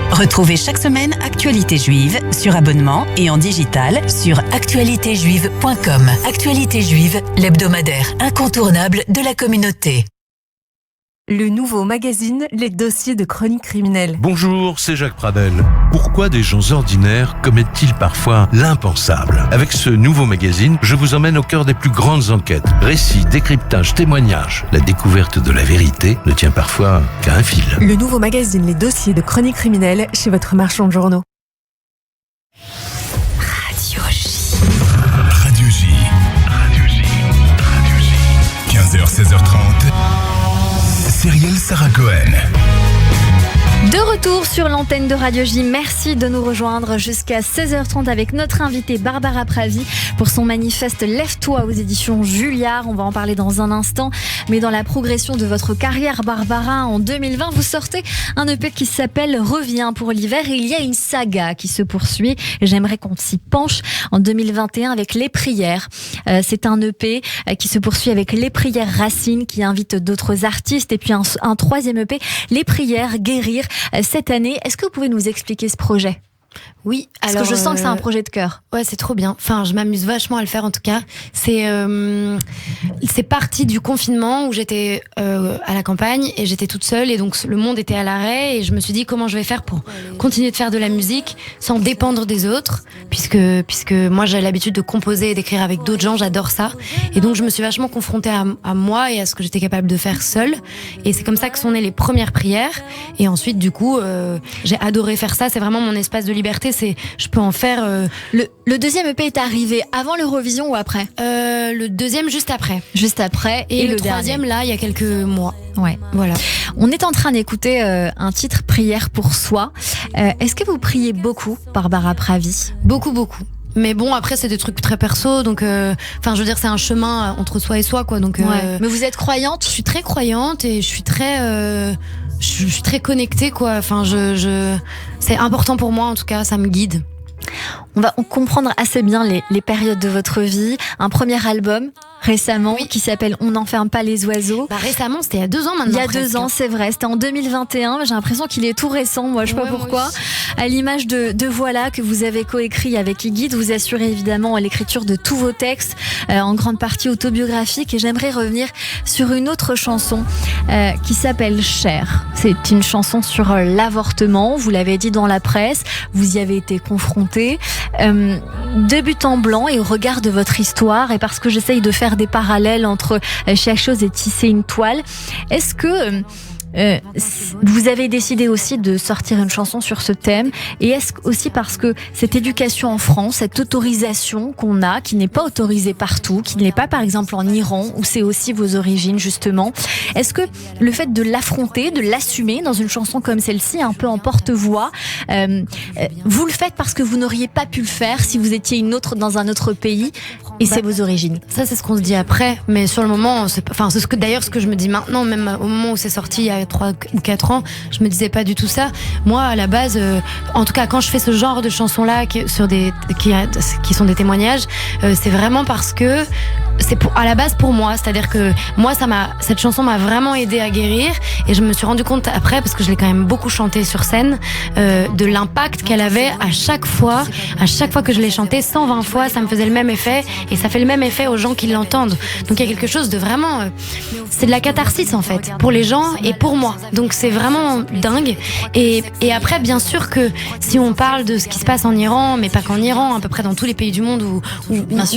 Retrouvez chaque semaine Actualité Juive sur abonnement et en digital sur actualitéjuive.com. Actualité Juive, l'hebdomadaire incontournable de la communauté. Le nouveau magazine Les Dossiers de Chronique Criminelle. Bonjour, c'est Jacques Pradel. Pourquoi des gens ordinaires commettent-ils parfois l'impensable ? Avec ce nouveau magazine, je vous emmène au cœur des plus grandes enquêtes. Récits, décryptages, témoignages. La découverte de la vérité ne tient parfois qu'à un fil. Le nouveau magazine Les Dossiers de Chronique Criminelle chez votre marchand de journaux. Radio J. Radio J. Radio J. Radio J. 15h, 16h30. Cyrielle Sarah Cohen. De retour sur l'antenne de Radio J, merci de nous rejoindre jusqu'à 16h30 avec notre invitée Barbara Pravi pour son manifeste Lève-toi aux éditions Julliard. On va en parler dans un instant, mais dans la progression de votre carrière, Barbara, en 2020, vous sortez un EP qui s'appelle Reviens pour l'hiver et il y a une saga qui se poursuit. J'aimerais qu'on s'y penche en 2021 avec Les Prières. C'est un EP qui se poursuit avec Les Prières Racines qui invite d'autres artistes et puis un troisième EP, Les Prières Guérir. Cette année, est-ce que vous pouvez nous expliquer ce projet ? Oui, parce que je sens que c'est un projet de cœur. Ouais, c'est trop bien. Enfin, je m'amuse vachement à le faire en tout cas. C'est parti du confinement où j'étais à la campagne et j'étais toute seule et donc le monde était à l'arrêt et je me suis dit comment je vais faire pour continuer de faire de la musique sans dépendre des autres puisque moi j'ai l'habitude de composer et d'écrire avec d'autres gens, j'adore ça et donc je me suis vachement confrontée à moi et à ce que j'étais capable de faire seule et c'est comme ça que sont nées les premières prières et ensuite du coup j'ai adoré faire ça, c'est vraiment mon espace de liberté, je peux en faire. Le deuxième EP est arrivé avant l'Eurovision ou après ? Le deuxième juste après. Juste après. Et le troisième là, il y a quelques mois. Ouais. Voilà. On est en train d'écouter un titre, Prière pour soi. Est-ce que vous priez beaucoup, Barbara Pravi ? Beaucoup. Mais bon, après, c'est des trucs très perso, donc, je veux dire, c'est un chemin entre soi et soi, quoi. Donc, Mais vous êtes croyante ? Je suis très croyante et je suis très connectée, quoi. Enfin, c'est important pour moi, en tout cas, ça me guide. On va comprendre assez bien les périodes de votre vie. Un premier album, récemment qui s'appelle On n'enferme pas les oiseaux. Récemment, c'était il y a 2 ans maintenant. Il y a 2 ans, c'est vrai. C'était en 2021. J'ai l'impression qu'il est tout récent. Moi, je sais pas pourquoi. À l'image de Voilà, que vous avez coécrit avec Iggy, vous assurez évidemment l'écriture de tous vos textes, en grande partie autobiographiques. Et j'aimerais revenir sur une autre chanson qui s'appelle Cher. C'est une chanson sur l'avortement. Vous l'avez dit dans la presse. Vous y avez été confronté. De but en blanc et au regard de votre histoire, et parce que j'essaye de faire des parallèles entre chaque chose et tisser une toile, est-ce que vous avez décidé aussi de sortir une chanson sur ce thème, et est-ce aussi parce que cette éducation en France, cette autorisation qu'on a, qui n'est pas autorisée partout, qui ne l'est pas par exemple en Iran, où c'est aussi vos origines justement, est-ce que le fait de l'affronter, de l'assumer dans une chanson comme celle-ci, un peu en porte-voix, vous le faites parce que vous n'auriez pas pu le faire si vous étiez dans un autre pays, et c'est vos origines? Ça, c'est ce qu'on se dit après, mais sur le moment, c'est ce que je me dis maintenant, même au moment où c'est sorti il y a 3 ou 4 ans, je me disais pas du tout ça. Moi, à la base, en tout cas, quand je fais ce genre de chansons-là, qui sont des témoignages, c'est vraiment parce que c'est à la base pour moi. C'est-à-dire que moi, cette chanson m'a vraiment aidé à guérir, et je me suis rendu compte après, parce que je l'ai quand même beaucoup chantée sur scène, de l'impact qu'elle avait à chaque fois que je l'ai chantée, 120 fois, ça me faisait le même effet, et ça fait le même effet aux gens qui l'entendent. Donc il y a quelque chose de vraiment, c'est de la catharsis en fait, pour les gens et pour moi. Donc c'est vraiment dingue. Et après, bien sûr que si on parle de ce qui se passe en Iran, mais pas qu'en Iran, à peu près dans tous les pays du monde où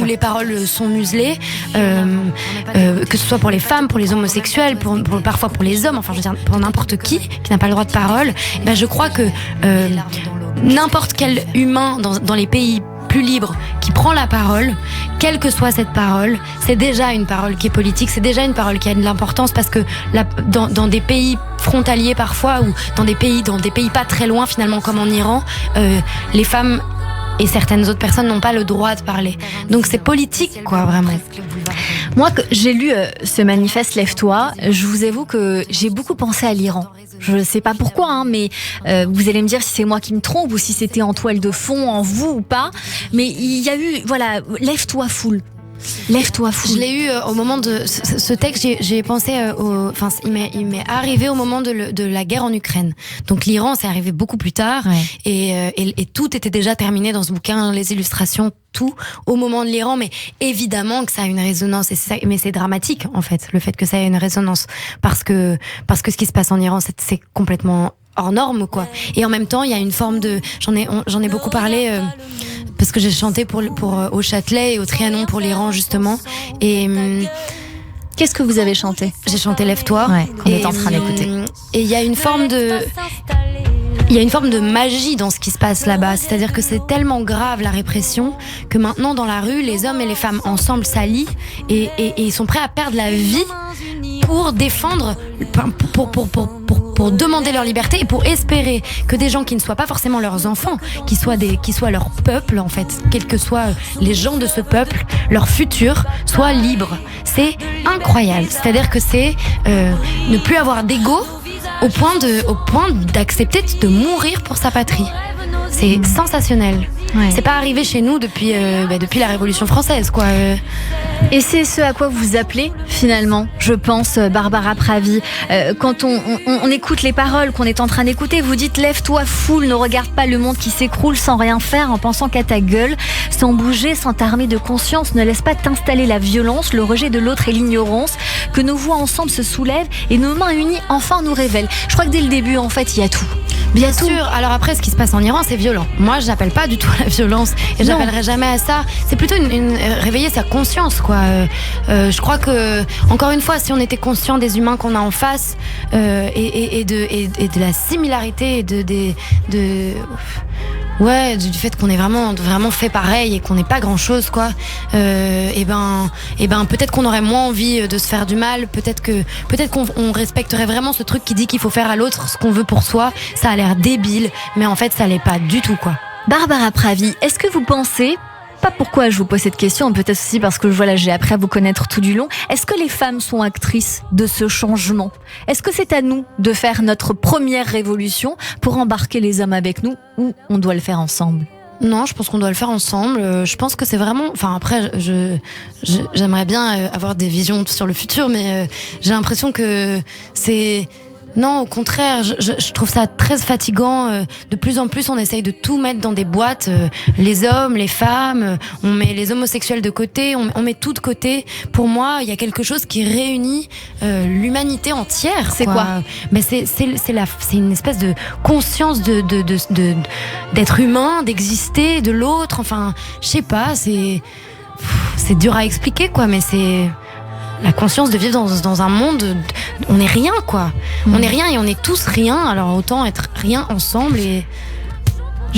les paroles sont muselées, que ce soit pour les femmes, pour les homosexuels, parfois pour les hommes, enfin je veux dire pour n'importe qui n'a pas le droit de parole, je crois que n'importe quel humain dans les pays plus libre qui prend la parole, quelle que soit cette parole, c'est déjà une parole qui est politique, c'est déjà une parole qui a de l'importance, parce que dans des pays frontaliers parfois, ou dans des pays pas très loin finalement, comme en Iran, les femmes et certaines autres personnes n'ont pas le droit de parler. Donc c'est politique, quoi, vraiment. Moi, j'ai lu ce manifeste Lève-toi, je vous avoue que j'ai beaucoup pensé à l'Iran. Je ne sais pas pourquoi, mais vous allez me dire si c'est moi qui me trompe ou si c'était en toile de fond, en vous ou pas. Mais il y a eu, Lève-toi foule. Lève-toi fou. Je l'ai eu au moment de ce texte. J'ai pensé il m'est arrivé au moment de la guerre en Ukraine. Donc l'Iran, c'est arrivé beaucoup plus tard, et tout était déjà terminé dans ce bouquin, les illustrations, tout au moment de l'Iran. Mais évidemment que ça a une résonance, mais c'est dramatique en fait, le fait que ça ait une résonance, parce que ce qui se passe en Iran, c'est complètement hors norme, quoi. Et en même temps, il y a une forme de, j'en ai beaucoup parlé. Parce que j'ai chanté pour au Châtelet et au Trianon pour l'Iran justement. Et qu'est-ce que vous avez chanté? J'ai chanté Lève-toi. On est en train d'écouter. Et il y a une forme de magie dans ce qui se passe là-bas. C'est-à-dire que c'est tellement grave la répression que maintenant dans la rue, les hommes et les femmes ensemble s'allient et ils sont prêts à perdre la vie pour défendre, pour demander leur liberté et pour espérer que des gens qui ne soient pas forcément leurs enfants, qui soient leur peuple en fait, quels que soient les gens de ce peuple, leur futur soit libre. C'est incroyable. C'est-à-dire que c'est ne plus avoir d'ego au point d'accepter de mourir pour sa patrie. C'est sensationnel. Ouais. C'est pas arrivé chez nous depuis la Révolution française, quoi. Et c'est ce à quoi vous appelez finalement, je pense, Barbara Pravi. Quand on écoute les paroles qu'on est en train d'écouter, vous dites lève-toi foule, ne regarde pas le monde qui s'écroule sans rien faire, en pensant qu'à ta gueule, sans bouger, sans t'armer de conscience, ne laisse pas t'installer la violence, le rejet de l'autre et l'ignorance, que nos voix ensemble se soulèvent et nos mains unies enfin nous révèlent. Je crois que dès le début, en fait, il y a tout. Bien sûr. Alors après, ce qui se passe en Iran, c'est violent. Moi, j'appelle pas du tout à la violence et j'appellerai jamais à ça. C'est plutôt réveiller sa conscience, quoi. Je crois que, encore une fois, si on était conscient des humains qu'on a en face et de la similarité et du fait qu'on est vraiment fait pareil et qu'on n'est pas grand chose, quoi. Et ben peut-être qu'on aurait moins envie de se faire du mal. Peut-être qu'on respecterait vraiment ce truc qui dit qu'il faut faire à l'autre ce qu'on veut pour soi. Ça a l'air débile, mais en fait ça l'est pas du tout, quoi. Barbara Pravi, est-ce que vous pensez, pas pourquoi je vous pose cette question, peut-être aussi parce que j'ai appris à vous connaître tout du long, est-ce que les femmes sont actrices de ce changement? Est-ce que c'est à nous de faire notre première révolution pour embarquer les hommes avec nous, ou on doit le faire ensemble? Non, je pense qu'on doit le faire ensemble. Je pense que c'est vraiment... Enfin, après, j'aimerais bien avoir des visions sur le futur, mais j'ai l'impression que c'est... Non, au contraire, je trouve ça très fatigant. De plus en plus, on essaye de tout mettre dans des boîtes. Les hommes, les femmes, on met les homosexuels de côté, on met tout de côté. Pour moi, il y a quelque chose qui réunit l'humanité entière. C'est quoi ? Mais c'est une espèce de conscience d'être humain, d'exister, de l'autre. Enfin, je sais pas, c'est dur à expliquer, quoi, mais c'est... La conscience de vivre dans un monde, on n'est rien, quoi. On n'est rien et on est tous rien, alors autant être rien ensemble. Et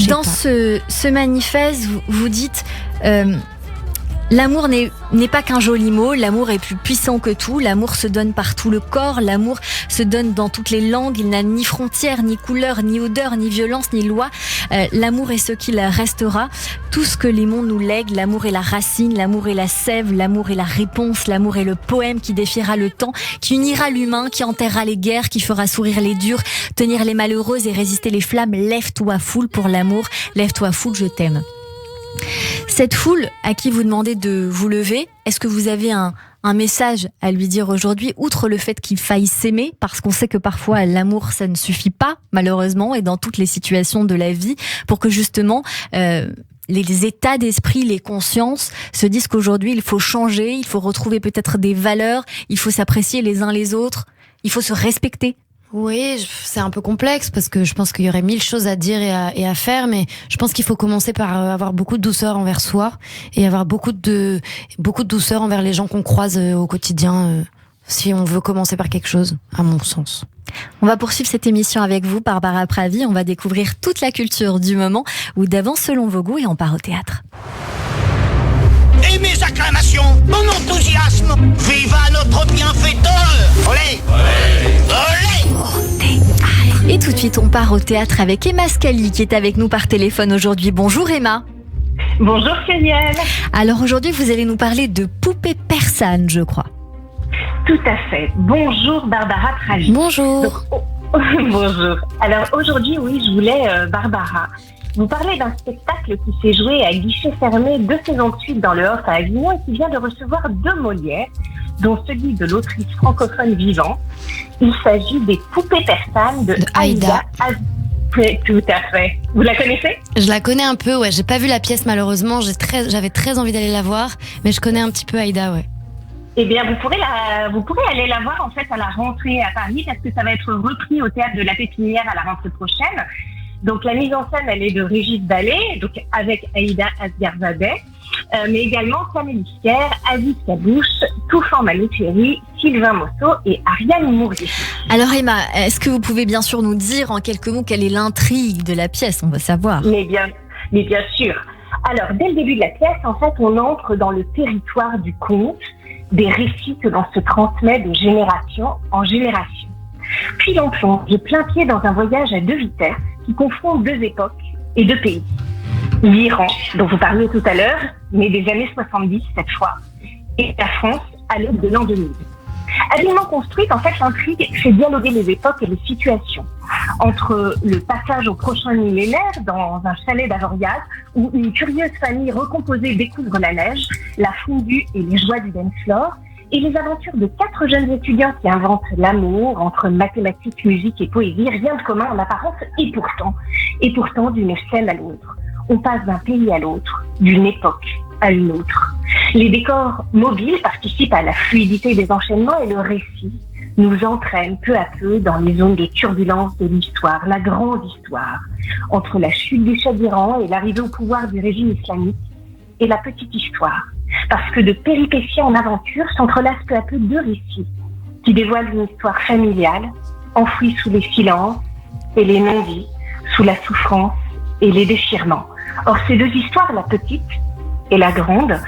dans ce manifeste, vous dites l'amour n'est pas qu'un joli mot, l'amour est plus puissant que tout, l'amour se donne par tout le corps, l'amour se donne dans toutes les langues, il n'a ni frontières, ni couleurs, ni odeur, ni violence, ni loi. L'amour est ce qu'il restera. Tout ce que les mondes nous lèguent, l'amour est la racine, l'amour est la sève, l'amour est la réponse, l'amour est le poème qui défiera le temps, qui unira l'humain, qui enterrera les guerres, qui fera sourire les durs, tenir les malheureuses et résister les flammes. Lève-toi foule pour l'amour, lève-toi foule, je t'aime. Cette foule à qui vous demandez de vous lever, est-ce que vous avez un message à lui dire aujourd'hui, outre le fait qu'il faille s'aimer, parce qu'on sait que parfois l'amour ça ne suffit pas malheureusement et dans toutes les situations de la vie, pour que justement les états d'esprit, les consciences se disent qu'aujourd'hui il faut changer, il faut retrouver peut-être des valeurs, il faut s'apprécier les uns les autres, il faut se respecter. Oui, c'est un peu complexe parce que je pense qu'il y aurait 1000 choses à dire et à faire, mais je pense qu'il faut commencer par avoir beaucoup de douceur envers soi et avoir beaucoup de douceur envers les gens qu'on croise au quotidien, si on veut commencer par quelque chose, à mon sens. On va poursuivre cette émission avec vous, Barbara Pravi. On va découvrir toute la culture du moment ou d'avant selon vos goûts et on part au théâtre. Et mes acclamations, mon enthousiasme, viva notre bienfaiteur! Olé! Olé! Et tout de suite, on part au théâtre avec Emma Scali qui est avec nous par téléphone aujourd'hui. Bonjour Emma. Bonjour Cyrielle. Alors aujourd'hui, vous allez nous parler de poupées persanes, je crois. Tout à fait. Bonjour Barbara Pravi. Bonjour. Bonjour. Alors aujourd'hui, oui, je voulais, Barbara, vous parler d'un spectacle qui s'est joué à guichet fermé 2 saisons de suite dans le Off à Avignon et qui vient de recevoir 2 Molières, dont celui de l'autrice francophone vivante. Il s'agit des poupées persanes de Aïda. Tout à fait. Vous la connaissez ? Je la connais un peu, ouais. J'ai pas vu la pièce malheureusement. J'avais très envie d'aller la voir, mais je connais un petit peu Aïda, ouais. Eh bien, vous pourrez aller la voir en fait à la rentrée à Paris parce que ça va être repris au théâtre de la Pépinière à la rentrée prochaine. Donc la mise en scène, elle est de Régis Ballet, donc avec Aïda Asgharbadeh, mais également Camélie Fier, Aziz Kabouche, Toufan Malouferi, Sylvain Mosso et Ariane Mourier. Alors Emma, est-ce que vous pouvez bien sûr nous dire en quelques mots quelle est l'intrigue de la pièce ? On va savoir. Mais bien sûr. Alors, dès le début de la pièce, en fait, on entre dans le territoire du conte, des récits que l'on se transmet de génération en génération. Puis on plonge de plein pied dans un voyage à 2 vitesses qui confronte 2 époques et 2 pays. L'Iran, dont vous parliez tout à l'heure, mais des années 70 cette fois, et la France à l'aube de l'an 2000. Habilement construite, en fait, l'intrigue fait dialoguer les époques et les situations. Entre le passage au prochain millénaire dans un chalet d'Avoriaz, où une curieuse famille recomposée découvre la neige, la fondue et les joies du dance floor, et les aventures de 4 jeunes étudiants qui inventent l'amour entre mathématiques, musique et poésie, rien de commun en apparence, et pourtant d'une scène à l'autre. On passe d'un pays à l'autre, d'une époque à une autre. Les décors mobiles participent à la fluidité des enchaînements et le récit nous entraîne peu à peu dans les zones de turbulence de l'histoire, la grande histoire, entre la chute du Shah d'Iran et l'arrivée au pouvoir du régime islamique, et la petite histoire. Parce que de péripéties en aventure s'entrelacent peu à peu 2 récits qui dévoilent une histoire familiale, enfouie sous les silences et les non-dits, sous la souffrance et les déchirements. Or, ces 2 histoires, la petite et la grande,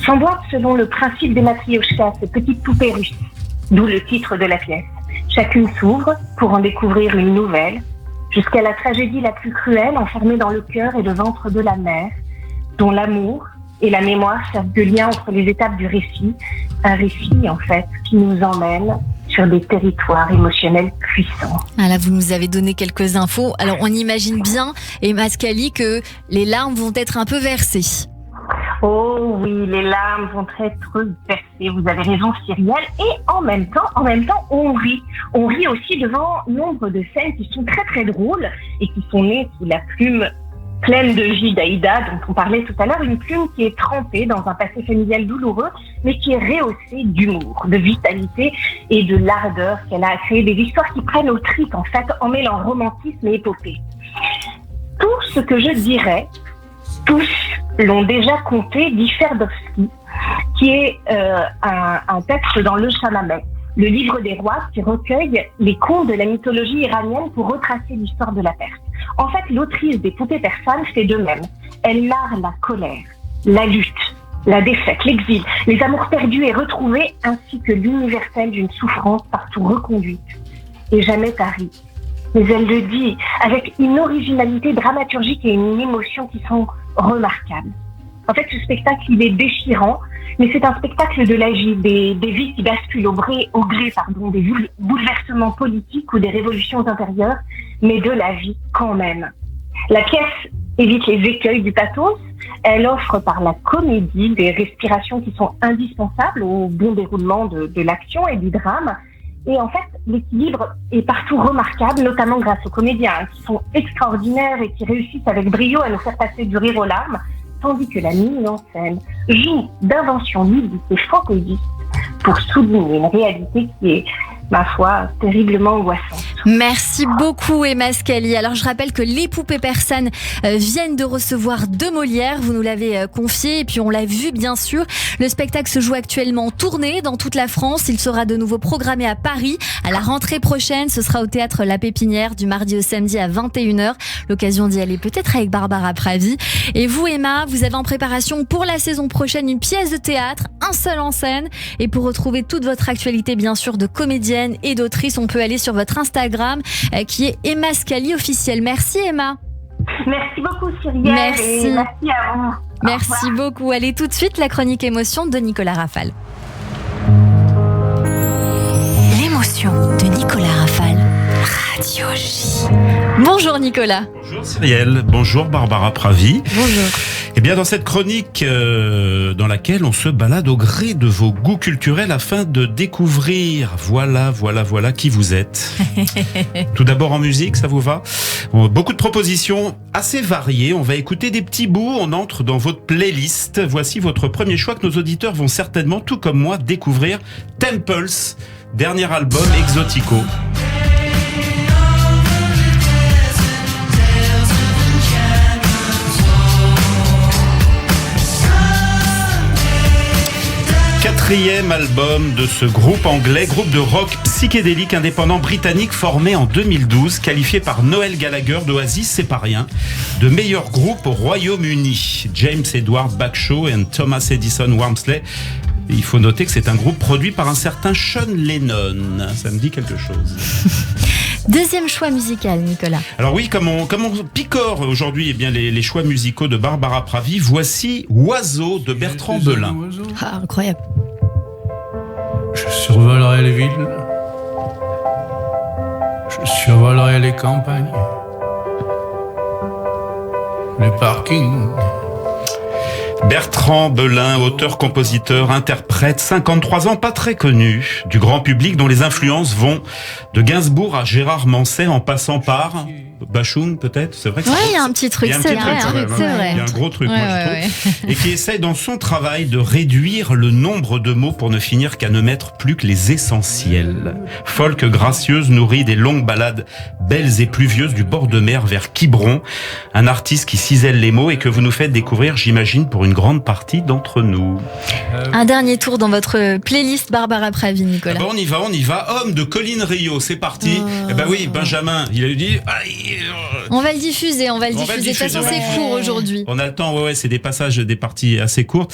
s'emboîtent selon le principe des matrioshkas, ces petites poupées russes, d'où le titre de la pièce. Chacune s'ouvre pour en découvrir une nouvelle, jusqu'à la tragédie la plus cruelle enfermée dans le cœur et le ventre de la mère, dont l'amour et la mémoire servent de lien entre les étapes du récit, un récit en fait qui nous emmène sur des territoires émotionnels puissants. Ah là, vous nous avez donné quelques infos. Alors, on imagine bien, Emma Scali, que les larmes vont être un peu versées. Oh oui, les larmes vont être versées. Vous avez raison, Cyrielle. Et en même temps, on rit. On rit aussi devant nombre de scènes qui sont très très drôles et qui sont nées sous la plume pleine de vie d'Aïda, dont on parlait tout à l'heure, une plume qui est trempée dans un passé familial douloureux, mais qui est rehaussée d'humour, de vitalité et de l'ardeur qu'elle a à créer des histoires qui prennent au trip, en fait, en mêlant romantisme et épopée. Tout ce que je dirais, tous l'ont déjà conté, dit Ferdowsi, qui est un texte dans le Chalamet, le livre des rois qui recueille les contes de la mythologie iranienne pour retracer l'histoire de la Perse. En fait, l'autrice des Poupées persanes fait de même. Elle narre la colère, la lutte, la défaite, l'exil, les amours perdus et retrouvés, ainsi que l'universel d'une souffrance partout reconduite et jamais tarie. Mais elle le dit avec une originalité dramaturgique et une émotion qui sont remarquables. En fait, ce spectacle, il est déchirant, mais c'est un spectacle de la vie, des vies qui basculent au gré des bouleversements politiques ou des révolutions intérieures, mais de la vie quand même. La pièce évite les écueils du pathos, elle offre par la comédie des respirations qui sont indispensables au bon déroulement de l'action et du drame. Et en fait, l'équilibre est partout remarquable, notamment grâce aux comédiens qui sont extraordinaires et qui réussissent avec brio à nous faire passer du rire aux larmes, tandis que la mise en scène joue d'inventions ludiques et fantaisistes pour souligner une réalité qui est, ma foi, terriblement angoissante. Merci beaucoup Emma Scali. Alors je rappelle que les Poupées persanes viennent de recevoir 2 Molières, vous nous l'avez confié et puis on l'a vu bien sûr. Le spectacle se joue actuellement en tournée dans toute la France. Il sera de nouveau programmé à Paris à la rentrée prochaine. Ce sera au théâtre La Pépinière du mardi au samedi à 21h. L'occasion d'y aller peut-être avec Barbara Pravi. Et vous Emma, vous avez en préparation pour la saison prochaine une pièce de théâtre, un seul en scène. Et pour retrouver toute votre actualité bien sûr de comédienne et d'autrice, on peut aller sur votre Instagram qui est Emma Scali officielle. Merci Emma. Merci beaucoup Cyrielle. Merci. Et merci à vous. Merci beaucoup. Allez tout de suite la chronique émotion de Nicolas Rafal. L'émotion de Nicolas Rafal. Radio J. Bonjour Nicolas. Bonjour Cyrielle, bonjour Barbara Pravi. Bonjour. Eh bien dans cette chronique dans laquelle on se balade au gré de vos goûts culturels afin de découvrir voilà qui vous êtes. Tout d'abord en musique, ça vous va ? Beaucoup de propositions assez variées, on va écouter des petits bouts, on entre dans votre playlist. Voici votre premier choix que nos auditeurs vont certainement, tout comme moi, découvrir. Temples, dernier album Exotico. Quatrième album de ce groupe anglais, groupe de rock psychédélique indépendant britannique formé en 2012, qualifié par Noel Gallagher d'Oasis, c'est pas rien, de meilleur groupe au Royaume-Uni. James Edward Bagshaw et Thomas Edison Wormsley. Il faut noter que c'est un groupe produit par un certain Sean Lennon. Ça me dit quelque chose. Deuxième choix musical, Nicolas. Alors oui, comme on picore aujourd'hui les choix musicaux de Barbara Pravi, voici Oiseau de Bertrand Belin. Ah, incroyable. Je survolerai les villes, je survolerai les campagnes, les parkings. Bertrand Belin, auteur, compositeur, interprète, 53 ans, pas très connu du grand public, dont les influences vont de Gainsbourg à Gérard Manset en passant par Bachung peut-être, c'est vrai que il y a un petit truc, c'est vrai. Il y a un gros truc, moi je trouve. Et qui essaye dans son travail de réduire le nombre de mots pour ne finir qu'à ne mettre plus que les essentiels. Folk gracieuse, nourrie des longues balades belles et pluvieuses du bord de mer vers Quiberon, un artiste qui cisèle les mots et que vous nous faites découvrir, j'imagine, pour une grande partie d'entre nous. Un dernier tour dans votre playlist Barbara Pravi, Nicolas. On y va. Homme de Colline Rio, c'est parti. Eh ben oui, Benjamin, il a dit... On va le diffuser. De toute façon, c'est court aujourd'hui. On a le temps, c'est des passages, des parties assez courtes.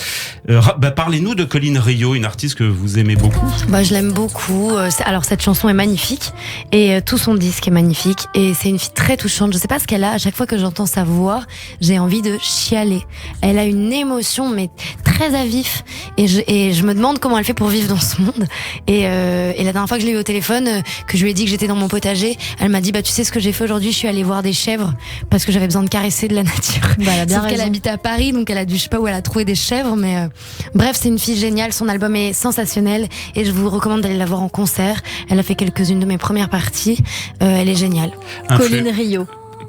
Parlez-nous de Colline Rio, une artiste que vous aimez beaucoup. Je l'aime beaucoup. Alors, cette chanson est magnifique et tout son disque est magnifique et c'est une fille très touchante. Je sais pas ce qu'elle a. À chaque fois que j'entends sa voix, j'ai envie de chialer. Elle a une émotion, mais très très à vif et je me demande comment elle fait pour vivre dans ce monde. Et la dernière fois que je l'ai eu au téléphone, que je lui ai dit que j'étais dans mon potager, elle m'a dit tu sais ce que j'ai fait aujourd'hui, je suis allée voir des chèvres parce que j'avais besoin de caresser de la nature. Elle a bien Sauf qu'elle habite à Paris, donc elle a dû, je sais pas où elle a trouvé des chèvres, mais bref, c'est une fille géniale, son album est sensationnel et je vous recommande d'aller la voir en concert. Elle a fait quelques-unes de mes premières parties, elle est géniale.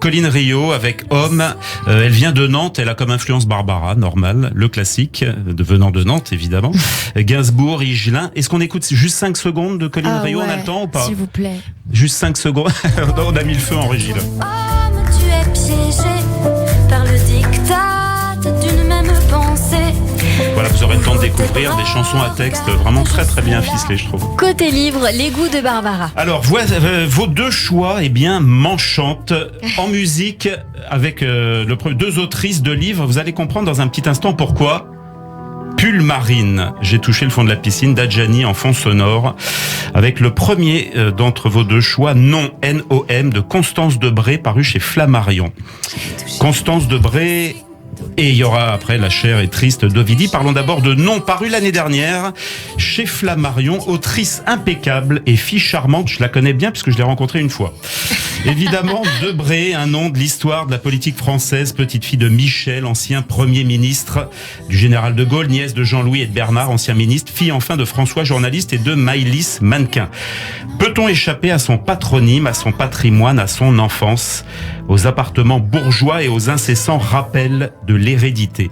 Colline Rio avec Homme, elle vient de Nantes, elle a comme influence Barbara, normal, le classique, venant de Nantes évidemment, Gainsbourg, Higelin. Est-ce qu'on écoute juste 5 secondes de Colline Rio, on a le temps ou pas? S'il vous plaît. Juste 5 secondes, on a mis le feu en régie là. Homme, tu es piégé par le diktat d'une même pensée. Voilà, vous aurez le temps de découvrir des chansons à texte vraiment très très bien ficelées, je trouve. Côté livre, les goûts de Barbara. Alors, vos deux choix, m'enchantent. En musique, avec deux autrices de livres, vous allez comprendre dans un petit instant pourquoi. Pull Marine, j'ai touché le fond de la piscine, d'Adjani en fond sonore, avec le premier d'entre vos deux choix, Non, N-O-M, de Constance Debré, paru chez Flammarion. Constance Debré... Et il y aura après La chair est triste d'Ovidie. Parlons d'abord de Non, paru l'année dernière chez Flammarion, autrice impeccable et fille charmante. Je la connais bien puisque je l'ai rencontrée une fois. Évidemment, Debré, un nom de l'histoire de la politique française, petite fille de Michel, ancien Premier ministre du général de Gaulle, nièce de Jean-Louis et de Bernard, ancien ministre, fille enfin de François, journaliste, et de Maïlis, mannequin. Peut-on échapper à son patronyme, à son patrimoine, à son enfance, aux appartements bourgeois et aux incessants rappels de l'hérédité?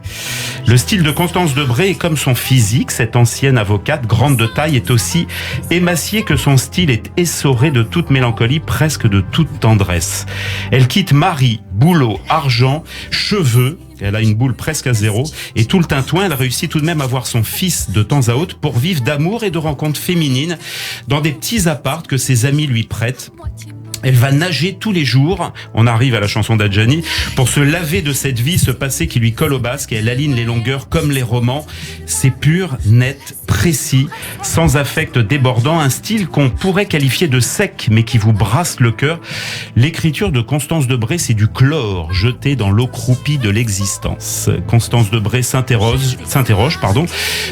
Le style de Constance Debré est comme son physique. Cette ancienne avocate, grande de taille, est aussi émaciée que son style est essoré de toute mélancolie, presque de toute tendresse. Elle quitte mari, boulot, argent, cheveux. Elle a une boule presque à zéro et tout le tintouin. Elle réussit tout de même à voir son fils de temps à autre pour vivre d'amour et de rencontres féminines dans des petits apparts que ses amis lui prêtent. Elle va nager tous les jours, on arrive à la chanson d'Adjani, pour se laver de cette vie, ce passé qui lui colle au basque, et elle aligne les longueurs comme les romans. C'est pur, net, précis, sans affect débordant, un style qu'on pourrait qualifier de sec, mais qui vous brasse le cœur. L'écriture de Constance Debré, c'est du chlore jeté dans l'eau croupie de l'existence. Constance Debré s'interroge,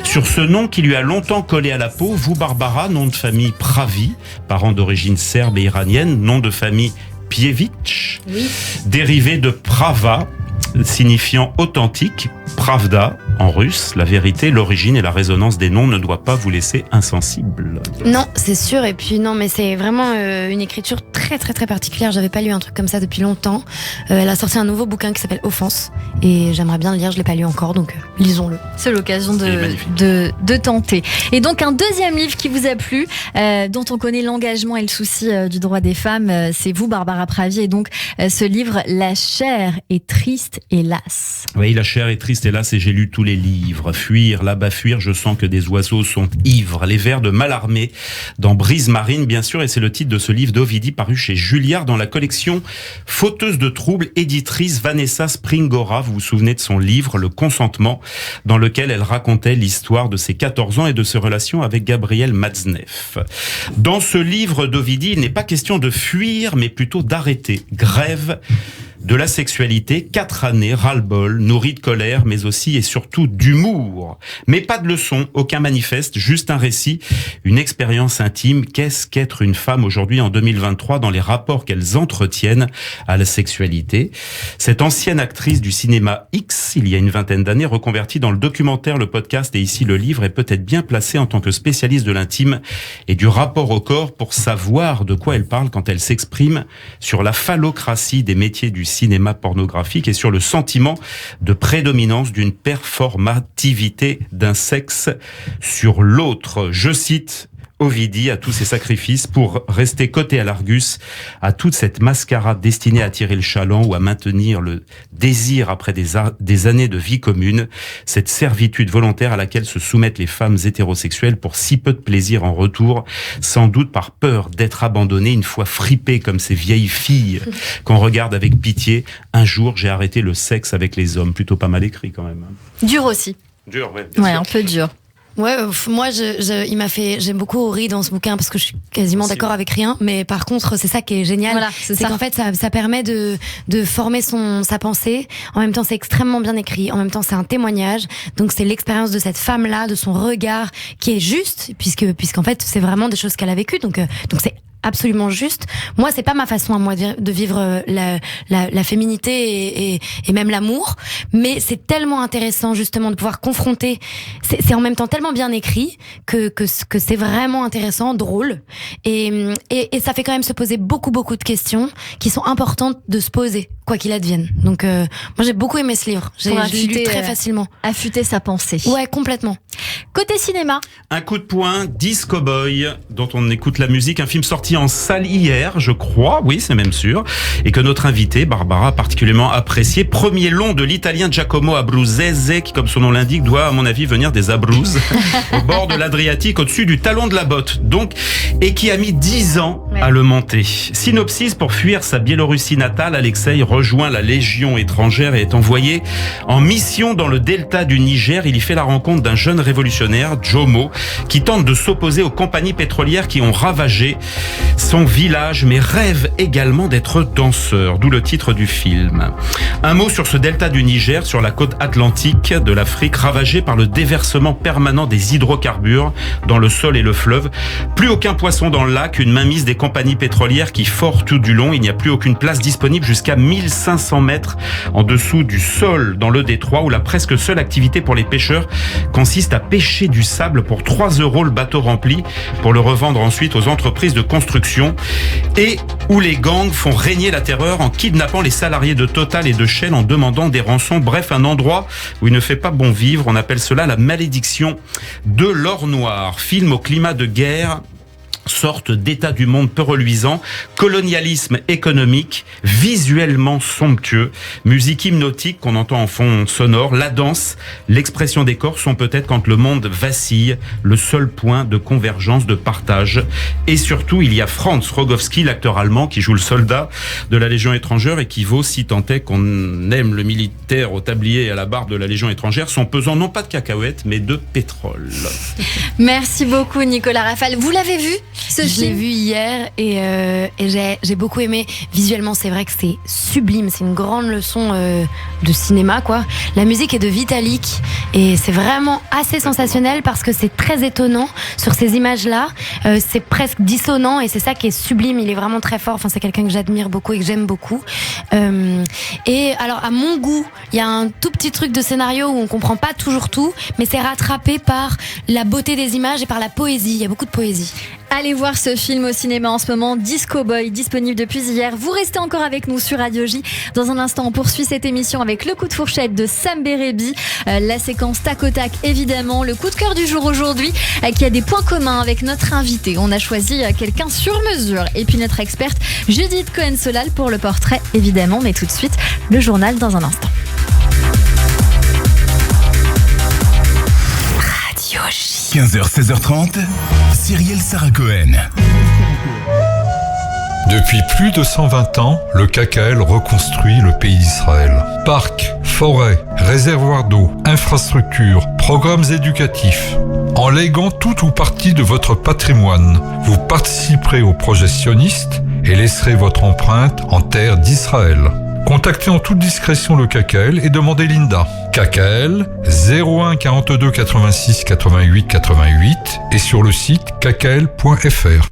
sur ce nom qui lui a longtemps collé à la peau. Vous, Barbara, nom de famille Pravi, parent d'origine serbe et iranienne, nom de famille Pievitch, dérivé de Prava, signifiant authentique, Pravda en russe, la vérité, l'origine et la résonance des noms ne doit pas vous laisser insensible. Non, c'est sûr, et puis non, mais c'est vraiment une écriture très très très particulière. J'avais pas lu un truc comme ça depuis longtemps. Elle a sorti un nouveau bouquin qui s'appelle Offense, et j'aimerais bien le lire, je l'ai pas lu encore, donc lisons-le. C'est l'occasion de tenter. Et donc un deuxième livre qui vous a plu, dont on connaît l'engagement et le souci du droit des femmes, c'est vous, Barbara Pravi, et donc ce livre, La chair est triste, hélas. Oui, La chair est triste, hélas, et j'ai lu tous les livres. Fuir, là-bas fuir, je sens que des oiseaux sont ivres. Les vers de Mallarmé dans Brise Marine, bien sûr, et c'est le titre de ce livre d'Ovidie paru chez Julliard dans la collection Fauteuse de troubles, éditrice Vanessa Springora. Vous vous souvenez de son livre Le consentement, dans lequel elle racontait l'histoire de ses 14 ans et de ses relations avec Gabriel Matzneff. Dans ce livre d'Ovidie, il n'est pas question de fuir, mais plutôt d'arrêter. Grève de la sexualité, 4 années, ras-le-bol, nourri de colère, mais aussi et surtout d'humour. Mais pas de leçon, aucun manifeste, juste un récit, une expérience intime. Qu'est-ce qu'être une femme aujourd'hui en 2023 dans les rapports qu'elles entretiennent à la sexualité? Cette ancienne actrice du cinéma X, il y a une vingtaine d'années, reconvertie dans le documentaire, le podcast et ici le livre, est peut-être bien placée en tant que spécialiste de l'intime et du rapport au corps pour savoir de quoi elle parle quand elle s'exprime sur la phallocratie des métiers du cinéma pornographique et sur le sentiment de prédominance d'une performativité d'un sexe sur l'autre. Je cite Ovidie, à tous ces sacrifices pour rester coté à l'Argus, à toute cette mascarade destinée à attirer le chaland ou à maintenir le désir après des années de vie commune, cette servitude volontaire à laquelle se soumettent les femmes hétérosexuelles pour si peu de plaisir en retour, sans doute par peur d'être abandonnées une fois fripées comme ces vieilles filles qu'on regarde avec pitié. Un jour, j'ai arrêté le sexe avec les hommes. Plutôt pas mal écrit quand même. Dur aussi. Dur, ouais. Ouais, un peu dur. Ouais, moi, j'aime beaucoup Horry dans ce bouquin parce que je suis quasiment d'accord avec rien. Mais par contre, c'est ça qui est génial. Voilà, c'est qu'en fait, ça permet de former sa pensée. En même temps, c'est extrêmement bien écrit. En même temps, c'est un témoignage. Donc, c'est l'expérience de cette femme-là, de son regard qui est juste, puisqu'en fait, c'est vraiment des choses qu'elle a vécues. Donc c'est absolument juste. Moi, c'est pas ma façon à moi de vivre la féminité et même l'amour, mais c'est tellement intéressant justement de pouvoir confronter. C'est en même temps tellement bien écrit que c'est vraiment intéressant, drôle, et ça fait quand même se poser beaucoup de questions qui sont importantes de se poser, quoi qu'il advienne. Donc moi, j'ai beaucoup aimé ce livre. Je l'ai lu très facilement. Affûter sa pensée. Ouais, complètement. Côté cinéma. Un coup de poing, Disco Boy, dont on écoute la musique, un film sorti en salle hier, je crois, oui, c'est même sûr, et que notre invitée, Barbara, a particulièrement apprécié. Premier long de l'italien Giacomo Abruzzese, qui, comme son nom l'indique, doit, à mon avis, venir des Abruzzes, au bord de l'Adriatique, au-dessus du talon de la botte, donc, et qui a mis 10 ans à le monter. Synopsis: pour fuir sa Biélorussie natale, Alexei rejoint la Légion étrangère et est envoyé en mission dans le delta du Niger. Il y fait la rencontre d'un jeune révolutionnaire, Jomo, qui tente de s'opposer aux compagnies pétrolières qui ont ravagé son village, mais rêve également d'être danseur, d'où le titre du film. Un mot sur ce delta du Niger, sur la côte atlantique de l'Afrique, ravagée par le déversement permanent des hydrocarbures dans le sol et le fleuve. Plus aucun poisson dans le lac, une mainmise des compagnies pétrolières qui forent tout du long. Il n'y a plus aucune place disponible jusqu'à 1500 mètres en dessous du sol dans le détroit, où la presque seule activité pour les pêcheurs consiste à pêcher du sable pour 3 € le bateau rempli, pour le revendre ensuite aux entreprises de construction, et où les gangs font régner la terreur en kidnappant les salariés de Total et de Shell en demandant des rançons. Bref, un endroit où il ne fait pas bon vivre. On appelle cela la malédiction de l'or noir. Film au climat de guerre, sorte d'état du monde peu reluisant, colonialisme économique, visuellement somptueux, musique hypnotique qu'on entend en fond sonore, la danse, l'expression des corps sont peut-être, quand le monde vacille, le seul point de convergence, de partage. Et surtout, il y a Franz Rogowski, l'acteur allemand qui joue le soldat de la Légion étrangère et qui vaut, si tant est qu'on aime le militaire au tablier et à la barbe de la Légion étrangère, son pesant non pas de cacahuètes mais de pétrole. Merci beaucoup Nicolas Rafal. Vous l'avez vu? Je l'ai vu hier et j'ai beaucoup aimé. Visuellement, c'est vrai que c'est sublime. C'est une grande leçon de cinéma, quoi. La musique est de Vitalik et c'est vraiment assez sensationnel parce que c'est très étonnant sur ces images-là. C'est presque dissonant et c'est ça qui est sublime. Il est vraiment très fort. Enfin, c'est quelqu'un que j'admire beaucoup et que j'aime beaucoup. Et alors, à mon goût, il y a un tout petit truc de scénario où on comprend pas toujours tout, mais c'est rattrapé par la beauté des images et par la poésie. Il y a beaucoup de poésie. Allez voir ce film au cinéma en ce moment, Disco Boy, disponible depuis hier. Vous restez encore avec nous sur Radio J. Dans un instant, on poursuit cette émission avec le coup de fourchette de Sam Bérébi, la séquence tac au tac évidemment, le coup de cœur du jour aujourd'hui qui a des points communs avec notre invité. On a choisi quelqu'un sur mesure et puis notre experte Judith Cohen-Solal pour le portrait évidemment, mais tout de suite le journal dans un instant. Radio J. 15h, 16h30, Cyrielle Sarah Cohen. Depuis plus de 120 ans, le KKL reconstruit le pays d'Israël. Parcs, forêts, réservoirs d'eau, infrastructures, programmes éducatifs. En léguant tout ou partie de votre patrimoine, vous participerez au projet sioniste et laisserez votre empreinte en terre d'Israël. Contactez en toute discrétion le KKL et demandez Linda. KKL 01 42 86 88 88 et sur le site kkl.fr.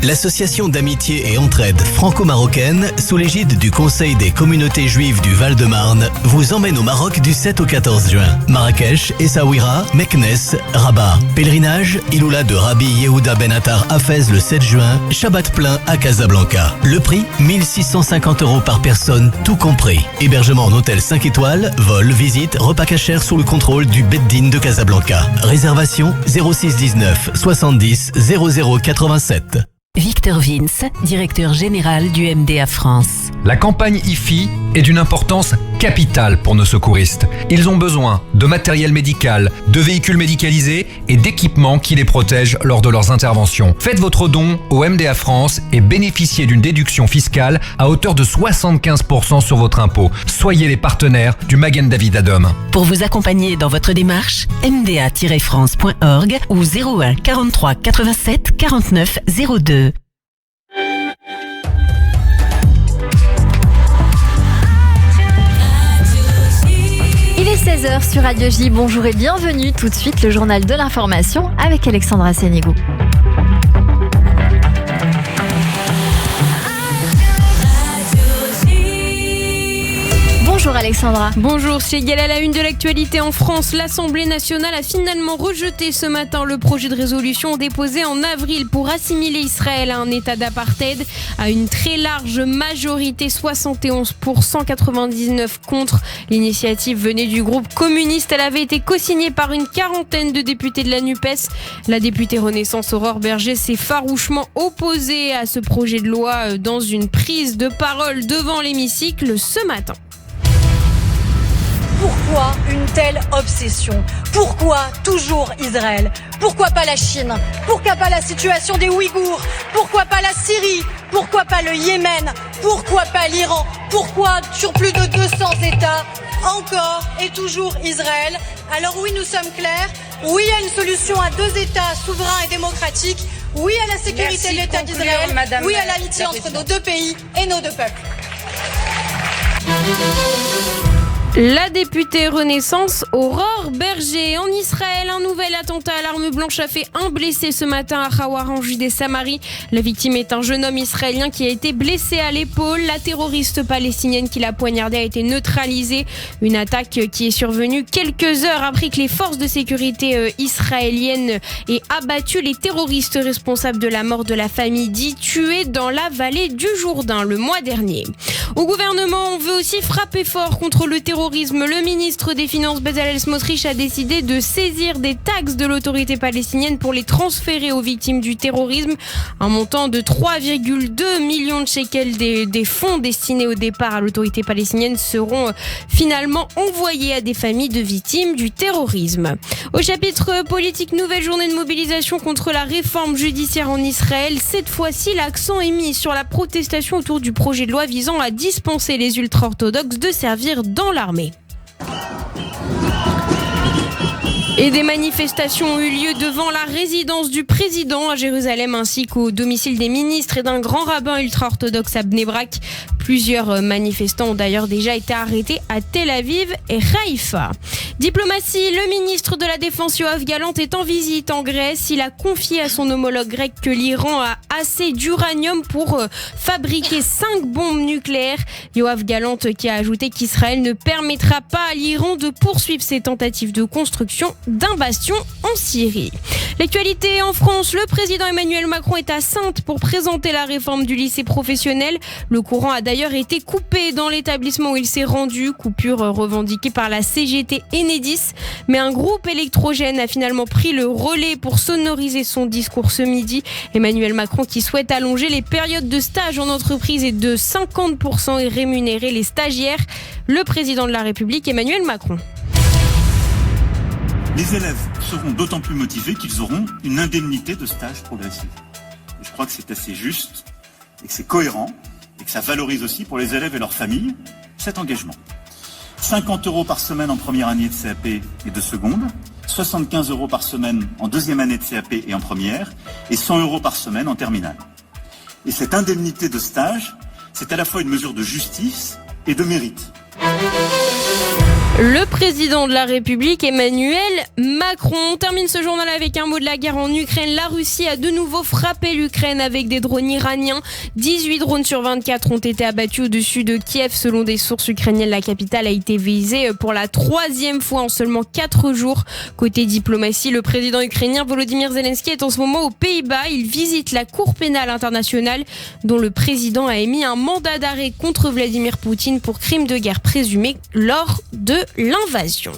L'association d'amitié et entraide franco-marocaine, sous l'égide du Conseil des communautés juives du Val-de-Marne, vous emmène au Maroc du 7 au 14 juin. Marrakech, Essaouira, Meknès, Rabat. Pèlerinage, Iloula de Rabbi Yehuda Ben Attar Hafez le 7 juin, Shabbat plein à Casablanca. Le prix, 1650 € par personne, tout compris. Hébergement en hôtel 5 étoiles, vol, visite, repas cachers sous le contrôle du Beddin de Casablanca. Réservation 06 19 70 00 87. Victor Vince, directeur général du MDA France. La campagne IFI est d'une importance capital pour nos secouristes. Ils ont besoin de matériel médical, de véhicules médicalisés et d'équipements qui les protègent lors de leurs interventions. Faites votre don au MDA France et bénéficiez d'une déduction fiscale à hauteur de 75% sur votre impôt. Soyez les partenaires du Magen David Adom. Pour vous accompagner dans votre démarche, mda-france.org ou 01 43 87 49 02. Il est 16h sur Radio J. Bonjour et bienvenue. Tout de suite, le journal de l'information avec Alexandra Sénégo. Bonjour Alexandra. Bonjour, c'est égal à la une de l'actualité en France. L'Assemblée nationale a finalement rejeté ce matin le projet de résolution déposé en avril pour assimiler Israël à un état d'apartheid à une très large majorité, 71 pour 199 contre. L'initiative venait du groupe communiste. Elle avait été co-signée par une quarantaine de députés de la NUPES. La députée Renaissance Aurore Berger s'est farouchement opposée à ce projet de loi dans une prise de parole devant l'hémicycle ce matin. Pourquoi une telle obsession? Pourquoi toujours Israël? Pourquoi pas la Chine? Pourquoi pas la situation des Ouïghours? Pourquoi pas la Syrie? Pourquoi pas le Yémen? Pourquoi pas l'Iran? Pourquoi sur plus de 200 États, encore et toujours Israël? Alors oui, nous sommes clairs. Oui à une solution à 2 États souverains et démocratiques. Oui à la sécurité de l'État d'Israël. Oui à l'amitié entre nos 2 pays et nos 2 peuples. La députée Renaissance Aurore Berger. En Israël, un nouvel attentat à l'arme blanche a fait un blessé ce matin à Hawara en Judée-Samarie. La victime est un jeune homme israélien qui a été blessé à l'épaule. La terroriste palestinienne qui l'a poignardé a été neutralisée. Une attaque qui est survenue quelques heures après que les forces de sécurité israéliennes aient abattu les terroristes responsables de la mort de la famille dite tuée dans la vallée du Jourdain le mois dernier. Au gouvernement, on veut aussi frapper fort contre le terrorisme. Le ministre des Finances Bezalel Smotrich a décidé de saisir des taxes de l'autorité palestinienne pour les transférer aux victimes du terrorisme. Un montant de 3,2 millions de shekels des fonds destinés au départ à l'autorité palestinienne seront finalement envoyés à des familles de victimes du terrorisme. Au chapitre politique, nouvelle journée de mobilisation contre la réforme judiciaire en Israël. Cette fois-ci, l'accent est mis sur la protestation autour du projet de loi visant à dispenser les ultra-orthodoxes de servir dans l'armée. Et des manifestations ont eu lieu devant la résidence du président à Jérusalem ainsi qu'au domicile des ministres et d'un grand rabbin ultra-orthodoxe à Bnei Brak. Plusieurs manifestants ont d'ailleurs déjà été arrêtés à Tel Aviv et Haïfa. Diplomatie, le ministre de la Défense Yoav Gallant est en visite en Grèce. Il a confié à son homologue grec que l'Iran a assez d'uranium pour fabriquer 5 bombes nucléaires. Yoav Gallant qui a ajouté qu'Israël ne permettra pas à l'Iran de poursuivre ses tentatives de construction d'un bastion en Syrie. L'actualité en France, le président Emmanuel Macron est à Saintes pour présenter la réforme du lycée professionnel. Le courant a d'ailleurs été coupé dans l'établissement où il s'est rendu, coupure revendiquée par la CGT Enedis. Mais un groupe électrogène a finalement pris le relais pour sonoriser son discours ce midi. Emmanuel Macron qui souhaite allonger les périodes de stage en entreprise et de 50% et rémunérer les stagiaires. Le président de la République, Emmanuel Macron. Les élèves seront d'autant plus motivés qu'ils auront une indemnité de stage progressive. Et je crois que c'est assez juste et que c'est cohérent et que ça valorise aussi pour les élèves et leurs familles cet engagement. 50 € par semaine en première année de CAP et de seconde, 75 € par semaine en deuxième année de CAP et en première, et 100 € par semaine en terminale. Et cette indemnité de stage, c'est à la fois une mesure de justice et de mérite. Le président de la République, Emmanuel Macron. On termine ce journal avec un mot de la guerre en Ukraine. La Russie a de nouveau frappé l'Ukraine avec des drones iraniens. 18 drones sur 24 ont été abattus au-dessus de Kiev. Selon des sources ukrainiennes, la capitale a été visée pour la 3e fois en seulement 4 jours. Côté diplomatie, le président ukrainien Volodymyr Zelensky est en ce moment aux Pays-Bas. Il visite la Cour pénale internationale dont le président a émis un mandat d'arrêt contre Vladimir Poutine pour crimes de guerre présumés lors de l'invasion.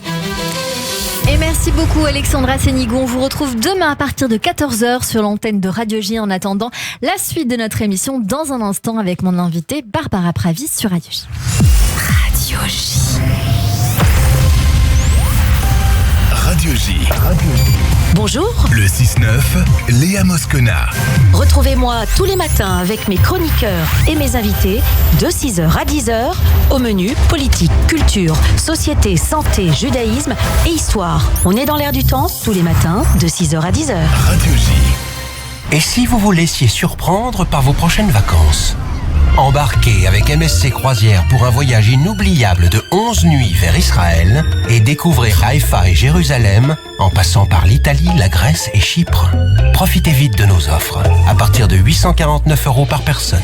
Et merci beaucoup Alexandra Sénigo. On vous retrouve demain à partir de 14h sur l'antenne de Radio J. En attendant, la suite de notre émission dans un instant avec mon invitée Barbara Pravi sur Radio J. Radio. Radio J. Radio J. Bonjour. Le 6-9, Léa Moscona. Retrouvez-moi tous les matins avec mes chroniqueurs et mes invités de 6h à 10h au menu politique, culture, société, santé, judaïsme et histoire. On est dans l'air du temps tous les matins de 6h à 10h. Radio J. Et si vous vous laissiez surprendre par vos prochaines vacances ? Embarquez avec MSC Croisières pour un voyage inoubliable de 11 nuits vers Israël et découvrez Haïfa et Jérusalem en passant par l'Italie, la Grèce et Chypre. Profitez vite de nos offres à partir de 849 € par personne.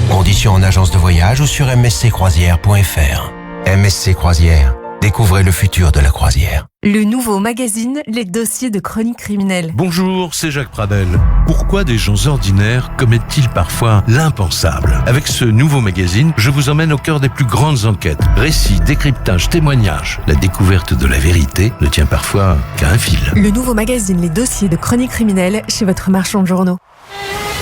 Conditions en agence de voyage ou sur msccroisières.fr. MSC Croisières, découvrez le futur de la croisière. Le nouveau magazine Les dossiers de chronique criminelle. Bonjour, c'est Jacques Pradel. Pourquoi des gens ordinaires commettent-ils parfois l'impensable ? Avec ce nouveau magazine, je vous emmène au cœur des plus grandes enquêtes. Récits, décryptages, témoignages. La découverte de la vérité ne tient parfois qu'à un fil. Le nouveau magazine Les dossiers de chronique criminelle chez votre marchand de journaux.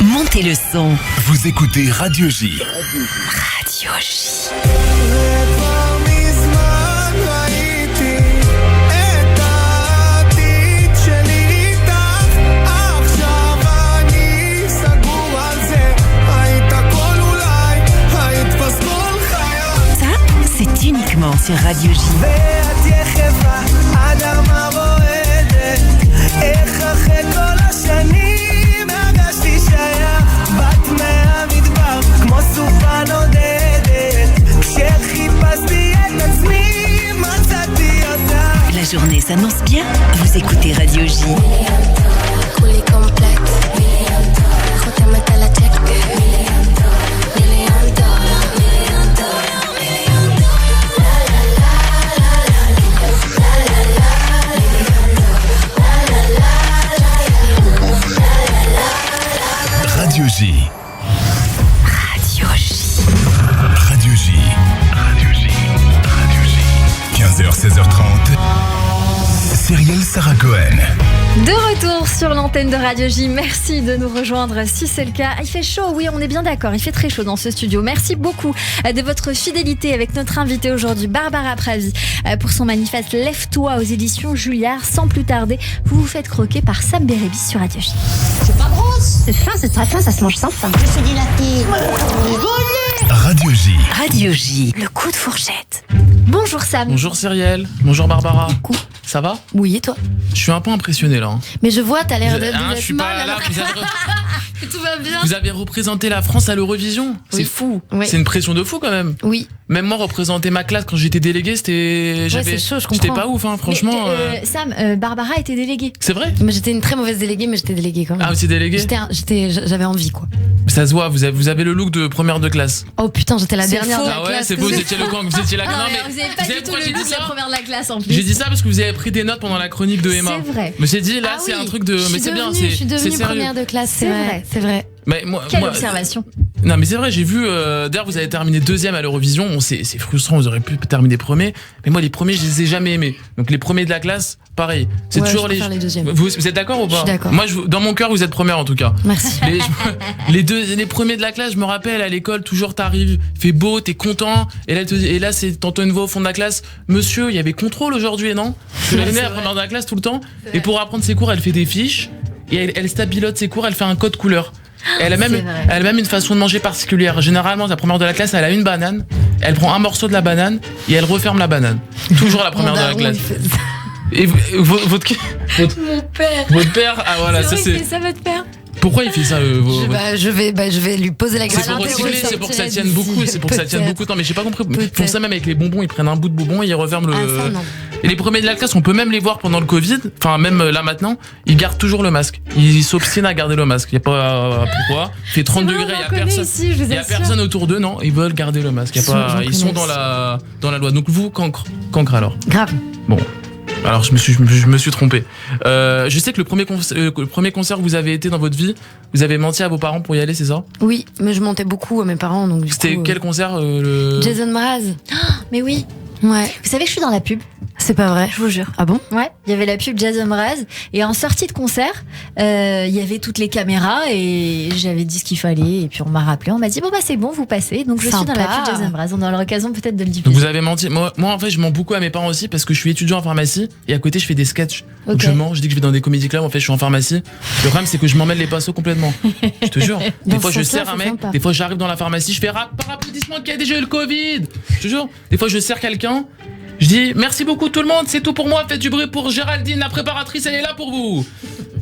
Montez le son. Vous écoutez Radio J. Radio J. C'est uniquement sur Radio J. La journée s'annonce bien, vous écoutez Radio J. Radio J. Radio J. Radio J. Radio J. Radio J. 15h, 16h30. Cyrielle Sarah Cohen. De retour sur l'antenne de Radio J. Merci de nous rejoindre si c'est le cas. Il fait chaud, oui, on est bien d'accord. Il fait très chaud dans ce studio. Merci beaucoup de votre fidélité avec notre invitée aujourd'hui, Barbara Pravi, pour son manifeste Lève-toi aux éditions Julliard. Sans plus tarder, vous vous faites croquer par Sam Bérébis sur Radio J. C'est pas grosse. C'est fin, c'est très fin, ça se mange sans fin. Je suis dilatée. Radio J. Radio J. Le coup de fourchette. Bonjour Sam. Bonjour Cyrielle. Bonjour Barbara. Ça va ? Oui, et toi ? Je suis un peu impressionné là. Mais je vois, t'as l'air d'être je suis pas là. Tout va bien. Vous avez représenté la France à l'Eurovision. C'est fou. Oui. C'est une pression de fou quand même. Oui. Même moi, représenter ma classe quand j'étais délégué, c'était. C'est chaud, je comprends. J'étais pas ouf, hein, franchement. Sam, Barbara était déléguée. C'est vrai ? Mais j'étais une très mauvaise déléguée, mais j'étais déléguée quand même. Ah, vous étiez déléguée ? J'avais envie, quoi. Ça se voit, vous avez le look de première de classe. Oh putain, j'étais la dernière de la classe. Ah ouais, c'est beau, vous étiez le gang, vous étiez la. Non, mais vous avez pas du tout le look de la première de la classe en plus. J'ai dit ça parce que vous avez pris des notes pendant la chronique de Emma. C'est vrai. Je me suis dit, là, c'est un truc de. Mais c'est bien, c'est. Je suis devenue première de classe, c'est vrai. Mais quelle observation. Non mais c'est vrai, j'ai vu d'ailleurs vous avez terminé deuxième à l'Eurovision. Bon, c'est frustrant, vous auriez pu terminer premier. Mais moi les premiers je les ai jamais aimés. Donc les premiers de la classe, pareil. C'est toujours les deuxièmes. Vous êtes d'accord ou pas ? Je suis d'accord. Moi dans mon cœur vous êtes première en tout cas. Merci. Les premiers de la classe, je me rappelle à l'école toujours t'arrives, il fait beau, t'es content et là c'est tantôt une voix au fond de la classe. Monsieur, il y avait contrôle aujourd'hui non ? Je l'ai la première de la classe tout le temps. Et pour apprendre ses cours elle fait des fiches et elle stabilote ses cours, elle fait un code couleur. Elle a même une façon de manger particulière. Généralement, la première de la classe, elle a une banane. Elle prend un morceau de la banane et elle referme la banane. Toujours la première de la classe. Et votre père. Votre père, ah voilà, ça c'est ça votre père. Pourquoi il fait ça je vais lui poser la question. C'est pour recycler, c'est pour que ça tienne beaucoup, c'est pour que ça tienne beaucoup de temps. Mais j'ai pas compris. Ils font ça même avec les bonbons, ils prennent un bout de bonbon et ils referment le. Ah, ça, non. Et les premiers de la classe, on peut même les voir pendant le Covid. Enfin, même là maintenant, ils gardent toujours le masque. Ils s'obstinent à garder le masque. Il y a pas pourquoi. Il fait 30 degrés, il y a personne autour d'eux, non. Ils veulent garder le masque. Ils sont dans la loi. Donc vous, cancre alors. Grave. Bon. Alors je me suis trompé. Je sais que le premier concert que vous avez été dans votre vie, vous avez menti à vos parents pour y aller, c'est ça ? Oui, mais je mentais beaucoup à mes parents, donc. C'était quel concert Jason Mraz. Mais oui. Ouais. Vous savez que je suis dans la pub. C'est pas vrai. Je vous jure. Ah bon? Ouais. Il y avait la pub Jason Mraz et en sortie de concert, il y avait toutes les caméras et j'avais dit ce qu'il fallait et puis on m'a rappelé, on m'a dit bon bah c'est bon, vous passez. Donc je suis dans la pub Jason Mraz. On aura l'occasion peut-être de le diffuser. Donc vous avez menti. Moi en fait je mens beaucoup à mes parents aussi parce que je suis étudiant en pharmacie et à côté je fais des sketchs. Donc je mens, je dis que je vais dans des comédie clubs, en fait je suis en pharmacie. Le problème c'est que je m'emmène les pinceaux complètement. Je te jure. Des fois je serre un mec, des fois j'arrive dans la pharmacie, je fais par applaudissement qui a déjà eu le Covid. Je te jure. Des fois je serre quelqu'un. Je dis merci beaucoup tout le monde, c'est tout pour moi, faites du bruit pour Géraldine, la préparatrice, elle est là pour vous.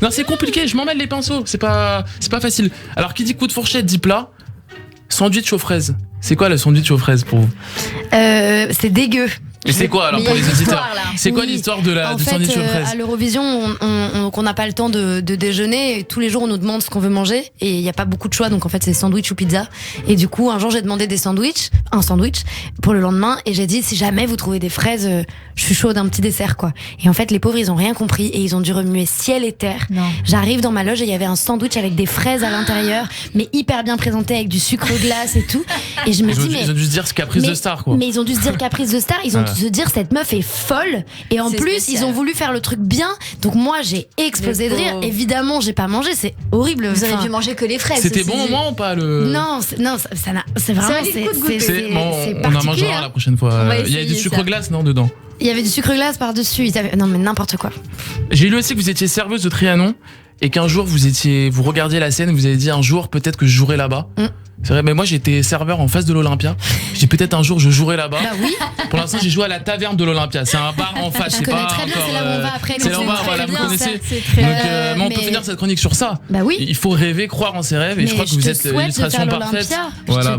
Non, c'est compliqué, je m'emmène les pinceaux, c'est pas facile. Alors qui dit coup de fourchette dit plat. Sandwich aux fraises. C'est quoi le sandwich aux fraises pour vous? C'est dégueu. Et c'est quoi alors pour les auditeurs? C'est quoi l'histoire du sandwich aux fraises? À l'Eurovision, on n'a pas le temps de déjeuner. Et tous les jours, on nous demande ce qu'on veut manger. Et il n'y a pas beaucoup de choix. Donc en fait, c'est sandwich ou pizza. Et du coup, un jour, j'ai demandé un sandwich pour le lendemain. Et j'ai dit, si jamais vous trouvez des fraises, je suis chaude, un petit dessert, quoi. Et en fait, les pauvres, ils ont rien compris. Et ils ont dû remuer ciel et terre. Non. J'arrive dans ma loge et il y avait un sandwich avec des fraises à l'intérieur, mais hyper bien présenté avec du sucre glace et tout. Et je me dis, ils ont dû se dire caprice de star, quoi. Mais ils ont dû se dire caprice de star. Ils ont dû se dire, cette meuf est folle. Et en plus, spécial. Ils ont voulu faire le truc bien. Donc moi, j'ai explosé de rire. Évidemment, j'ai pas mangé. C'est horrible. Vous auriez pu manger que les fraises. C'était bon au moins ou pas le... Non, ça n'a. C'est vraiment. On en mangera la prochaine fois. Il y a du sucre glace, non, dedans? Il y avait du sucre glace par-dessus. Non, mais n'importe quoi. J'ai lu aussi que vous étiez serveuse de Trianon et qu'un jour vous regardiez la scène, vous avez dit un jour peut-être que je jouerai là-bas. C'est vrai, mais moi j'étais serveur en face de l'Olympia. J'ai dit peut-être un jour je jouerai là-bas. Bah oui. Pour l'instant j'ai joué à la taverne de l'Olympia. C'est un bar en face. Je connais très bien, c'est là où on va après. C'est là où on va, voilà, vous connaissez. Donc on peut finir cette chronique sur ça. Bah oui. Il faut rêver, croire en ses rêves et je crois que vous êtes l'illustration parfaite. Voilà,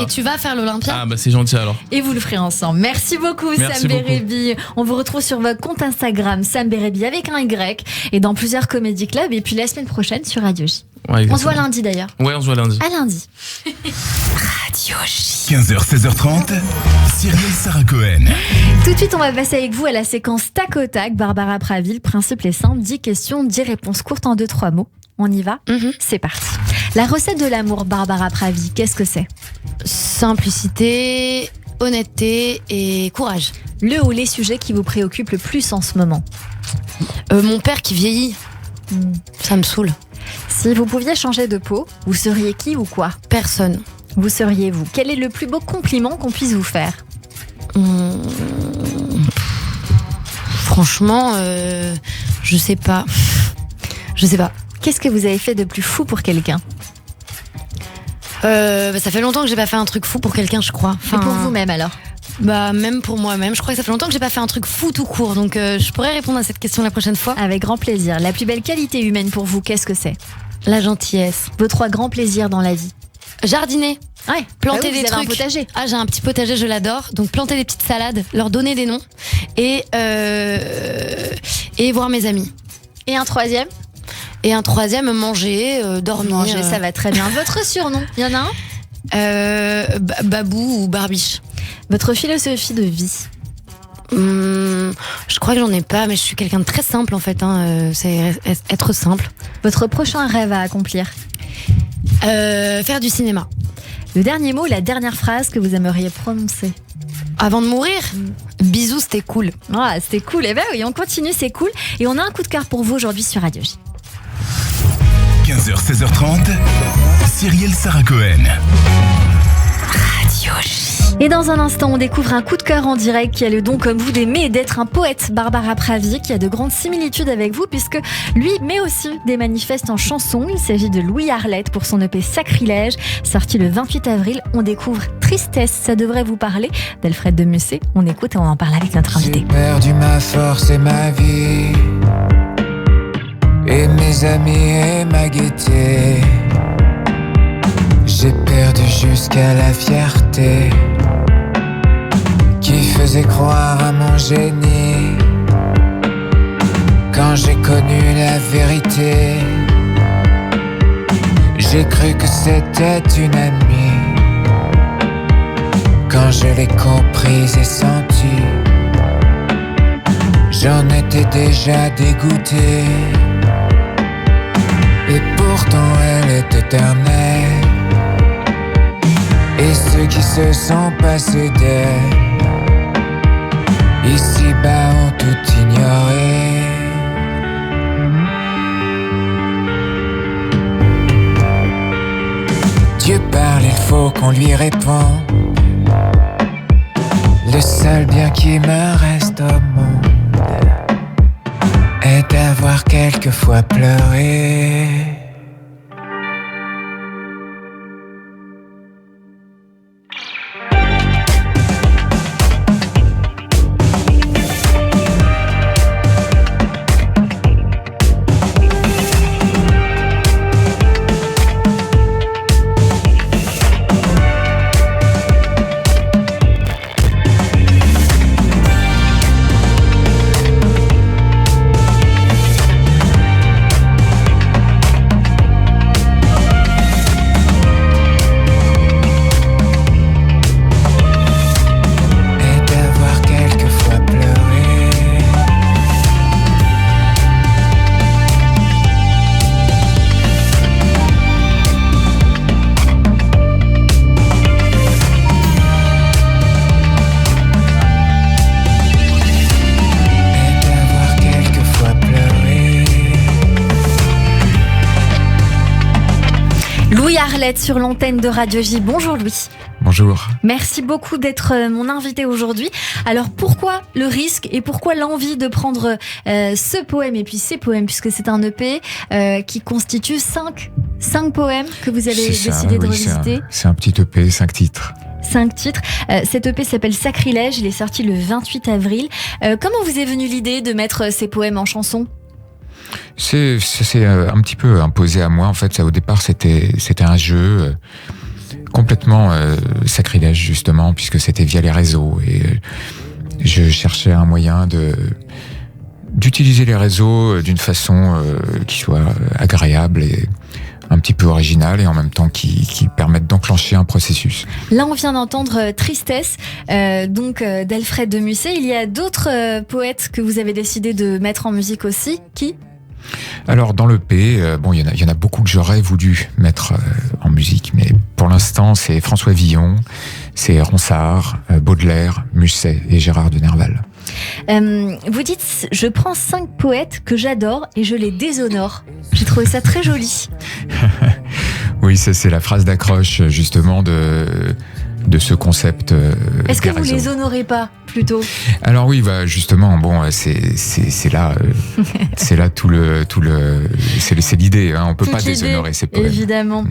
et tu vas faire l'Olympia. Ah bah c'est gentil alors. Et vous le ferez ensemble. Merci beaucoup Sam Bérébi. On vous retrouve sur votre compte Instagram Sam Bérébi avec un Y et dans plusieurs comédie clubs et puis la semaine prochaine sur Radio J. Ouais, on se voit lundi d'ailleurs. Ouais, on se voit lundi. À lundi. Radio J. 15h, 16h30. Cyrielle Sarah Cohen. Tout de suite, on va passer avec vous à la séquence tac au tac. Barbara Praville, principe est simple. 10 questions, 10 réponses courtes en 2-3 mots. On y va? C'est parti. La recette de l'amour, Barbara Praville, qu'est-ce que c'est? Simplicité, honnêteté et courage. Le ou les sujets qui vous préoccupent le plus en ce moment? Mon père qui vieillit. Ça me saoule. Si vous pouviez changer de peau, vous seriez qui ou quoi? Personne. Vous seriez vous. Quel est le plus beau compliment qu'on puisse vous faire? Franchement, je sais pas. Qu'est-ce que vous avez fait de plus fou pour quelqu'un? Ça fait longtemps que j'ai pas fait un truc fou pour quelqu'un, je crois. Et pour vous-même alors? Bah même pour moi-même, je crois que ça fait longtemps que j'ai pas fait un truc fou tout court, donc je pourrais répondre à cette question la prochaine fois. Avec grand plaisir. La plus belle qualité humaine pour vous, qu'est-ce que c'est? La gentillesse. Vos 3 grands plaisirs dans la vie? Jardiner. Ouais. Planter des trucs. Un potager. Ah, j'ai un petit potager, je l'adore. Donc planter des petites salades, leur donner des noms et voir mes amis. Et un troisième? Et un troisième, manger, dormir. Manger, ça va très bien. Votre surnom, il y en a un? Babou ou Barbiche. Votre philosophie de vie? Je crois que j'en ai pas, mais je suis quelqu'un de très simple en fait. C'est être simple. Votre prochain rêve à accomplir? Faire du cinéma. Le dernier mot, la dernière phrase que vous aimeriez prononcer? Avant de mourir? Bisous, c'était cool. Ah, c'était cool. Eh ben oui, on continue, c'est cool. Et on a un coup de cœur pour vous aujourd'hui sur Radio J. 15h, 16h30. Cyrielle Sarah Cohen. Radio J. Et dans un instant, on découvre un coup de cœur en direct qui a le don, comme vous, d'aimer et d'être un poète. Barbara Pravi, qui a de grandes similitudes avec vous, puisque lui met aussi des manifestes en chansons. Il s'agit de Louis Arlette pour son EP Sacrilège, sorti le 28 avril. On découvre Tristesse, ça devrait vous parler, d'Alfred de Musset. On écoute et on en parle avec notre invité. J'ai perdu ma force et ma vie, et mes amis et ma gaieté. J'ai perdu jusqu'à la fierté qui faisait croire à mon génie. Quand j'ai connu la vérité, j'ai cru que c'était une amie. Quand je l'ai comprise et sentie, j'en étais déjà dégoûté. Et pourtant elle est éternelle. Et ceux qui se sont passés d'elle Ici-bas ont tout ignoré. Dieu parle, il faut qu'on lui réponde. Le seul bien qui me reste au monde est d'avoir quelquefois pleuré. Sur l'antenne de Radio J. Bonjour Louis. Bonjour. Merci beaucoup d'être mon invité aujourd'hui. Alors pourquoi le risque et pourquoi l'envie de prendre ce poème et puis ces poèmes, puisque c'est un EP qui constitue 5 poèmes que vous avez décidé de revisiter. C'est un petit EP, 5 titres. 5 titres. Cet EP s'appelle Sacrilège, il est sorti le 28 avril. Comment vous est venue l'idée de mettre ces poèmes en chanson ? C'est un petit peu imposé à moi. En fait, ça, au départ, c'était un jeu complètement sacrilège, justement, puisque c'était via les réseaux. Et je cherchais un moyen d'utiliser les réseaux d'une façon qui soit agréable et un petit peu originale et en même temps qui permette d'enclencher un processus. Là, on vient d'entendre Tristesse, d'Alfred de Musset. Il y a d'autres poètes que vous avez décidé de mettre en musique aussi. Qui ? Alors dans l'EP, il y en a beaucoup que j'aurais voulu mettre en musique, mais pour l'instant c'est François Villon, c'est Ronsard, Baudelaire, Musset et Gérard de Nerval. Vous dites, je prends 5 poètes que j'adore et je les déshonore. J'ai trouvé ça très joli. Oui, ça c'est la phrase d'accroche justement de ce concept. Est-ce que vous les honorez pas plutôt ? Alors oui, justement, c'est là, c'est là c'est l'idée. Hein, on peut pas déshonorer ces poèmes. Évidemment.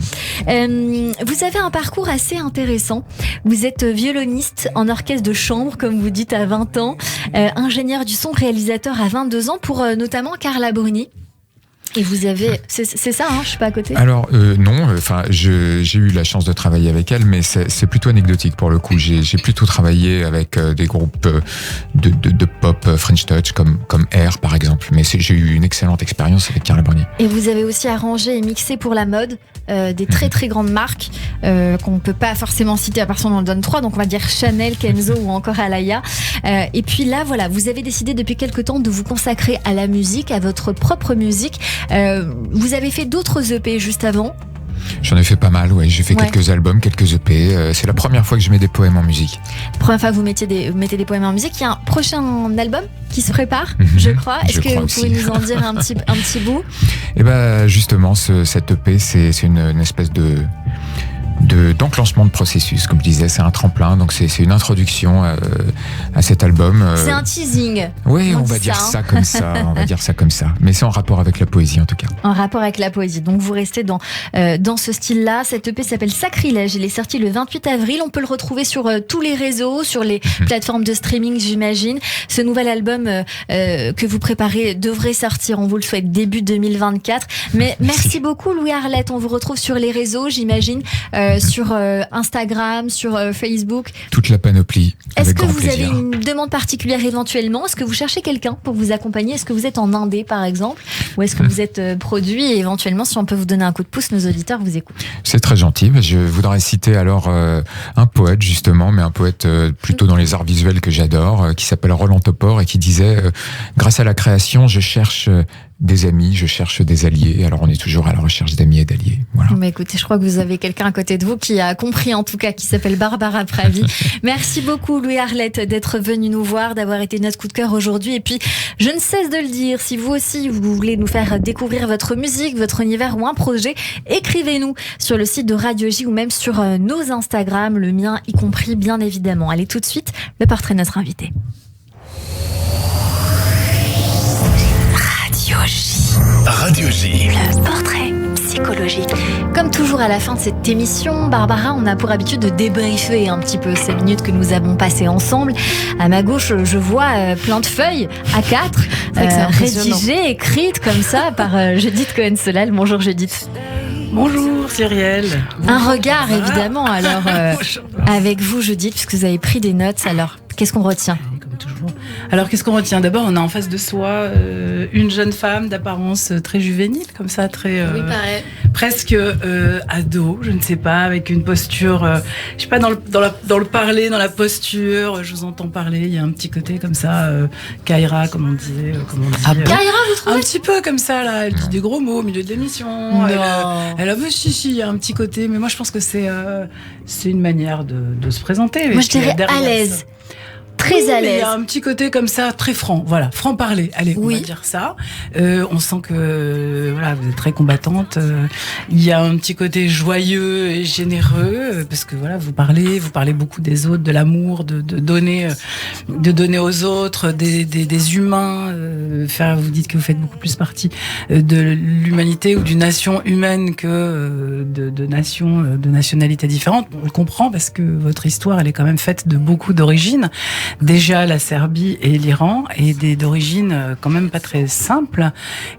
Vous avez un parcours assez intéressant. Vous êtes violoniste en orchestre de chambre, comme vous dites, à 20 ans, ingénieur du son, réalisateur à 22 ans pour notamment Carla Bruni. Et vous avez, c'est ça, hein, je suis pas à côté. Alors non, j'ai eu la chance de travailler avec elle, mais c'est plutôt anecdotique pour le coup. J'ai plutôt travaillé avec des groupes de pop French Touch comme Air par exemple, mais j'ai eu une excellente expérience avec Carla Bruni. Et vous avez aussi arrangé et mixé pour la mode des très très grandes marques qu'on peut pas forcément citer à part si on en donne 3, donc on va dire Chanel, Kenzo ou encore Alaya. Et puis là, voilà, vous avez décidé depuis quelque temps de vous consacrer à la musique, à votre propre musique. Vous avez fait d'autres EP juste avant ? J'en ai fait pas mal, ouais. J'ai fait quelques albums, quelques EP. C'est la première fois que je mets des poèmes en musique. Première fois que vous mettez des poèmes en musique. Il y a un prochain album qui se prépare, je crois. Est-ce que vous pouvez nous en dire un petit bout ? Eh ben, justement, cette EP, c'est une espèce d'enclenchement de processus, comme je disais, c'est un tremplin, donc c'est une introduction à cet album. C'est un teasing. Oui, on va dire ça comme ça, on va dire ça comme ça. Mais c'est en rapport avec la poésie en tout cas. En rapport avec la poésie. Donc vous restez dans ce style-là. Cette EP s'appelle Sacrilège. Il est sorti le 28 avril. On peut le retrouver sur tous les réseaux, sur les plateformes de streaming, j'imagine. Ce nouvel album que vous préparez devrait sortir, on vous le souhaite, début 2024. Mais merci beaucoup Louis Arlette. On vous retrouve sur les réseaux, j'imagine. Sur Instagram, sur Facebook. Toute la panoplie. Est-ce que vous avez une demande particulière éventuellement ? Est-ce que vous cherchez quelqu'un pour vous accompagner ? Est-ce que vous êtes en indé par exemple ? Ou est-ce que vous êtes produit ? Et éventuellement, si on peut vous donner un coup de pouce, nos auditeurs vous écoutent. C'est très gentil. Je voudrais citer alors un poète justement, mais un poète plutôt dans les arts visuels que j'adore, qui s'appelle Roland Topor et qui disait « Grâce à la création, je cherche des amis, je cherche des alliés. Alors on est toujours à la recherche d'amis et d'alliés. Voilà. Mais écoutez, je crois que vous avez quelqu'un à côté de vous qui a compris, en tout cas, qui s'appelle Barbara Pravi. Merci beaucoup, Louis Arlette, d'être venu nous voir, d'avoir été notre coup de cœur aujourd'hui. Et puis, je ne cesse de le dire, si vous aussi, vous voulez nous faire découvrir votre musique, votre univers ou un projet, écrivez-nous sur le site de Radio J ou même sur nos Instagram, le mien y compris, bien évidemment. Allez, tout de suite, le portrait de notre invité. Radio J. Le portrait psychologique. Comme toujours à la fin de cette émission, Barbara, on a pour habitude de débriefer un petit peu ces minutes que nous avons passées ensemble. À ma gauche, je vois plein de feuilles A4 rédigées, écrites comme ça par Judith Cohen-Solal. Bonjour Judith. Bonjour Cyrielle. Un regard évidemment alors avec vous Judith, puisque vous avez pris des notes. Alors qu'est-ce qu'on retient ? Comme toujours. Alors qu'est-ce qu'on retient ? D'abord, on a en face de soi une jeune femme d'apparence très juvénile, comme ça, très presque ado, je ne sais pas, avec une posture, je sais pas, dans le parler, dans la posture. Je vous entends parler. Il y a un petit côté comme ça, Kaira, comme on disait. Kaira, vous trouvez ? Un petit peu comme ça là. Elle dit des gros mots au milieu de l'émission. Elle a si, il y a un petit côté, mais moi je pense que c'est une manière de se présenter. Moi je dirais à l'aise. Très à l'aise. Il y a un petit côté comme ça, très franc. Voilà, franc parler. Allez, on va dire ça. On sent que voilà, vous êtes très combattante. Il y a un petit côté joyeux et généreux parce que voilà, vous parlez beaucoup des autres, de l'amour, de donner aux autres, des humains. Vous dites que vous faites beaucoup plus partie de l'humanité ou d'une nation humaine que de nationalités différentes. On le comprend parce que votre histoire, elle est quand même faite de beaucoup d'origines. Déjà la Serbie et l'Iran, et d'origine quand même pas très simple.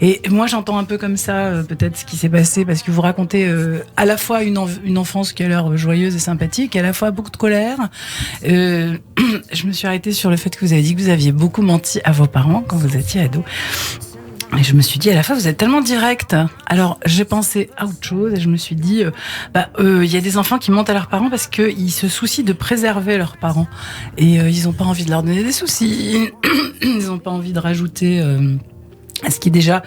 Et moi j'entends un peu comme ça peut-être ce qui s'est passé, parce que vous racontez à la fois une enfance qui a l'air joyeuse et sympathique, et à la fois beaucoup de colère. Je me suis arrêtée sur le fait que vous avez dit que vous aviez beaucoup menti à vos parents quand vous étiez ado. Et je me suis dit, à la fois, vous êtes tellement direct. Alors, j'ai pensé à autre chose et je me suis dit, y a des enfants qui mentent à leurs parents parce qu'ils se soucient de préserver leurs parents. Et ils n'ont pas envie de leur donner des soucis. Ils n'ont pas envie de rajouter... ce qui est déjà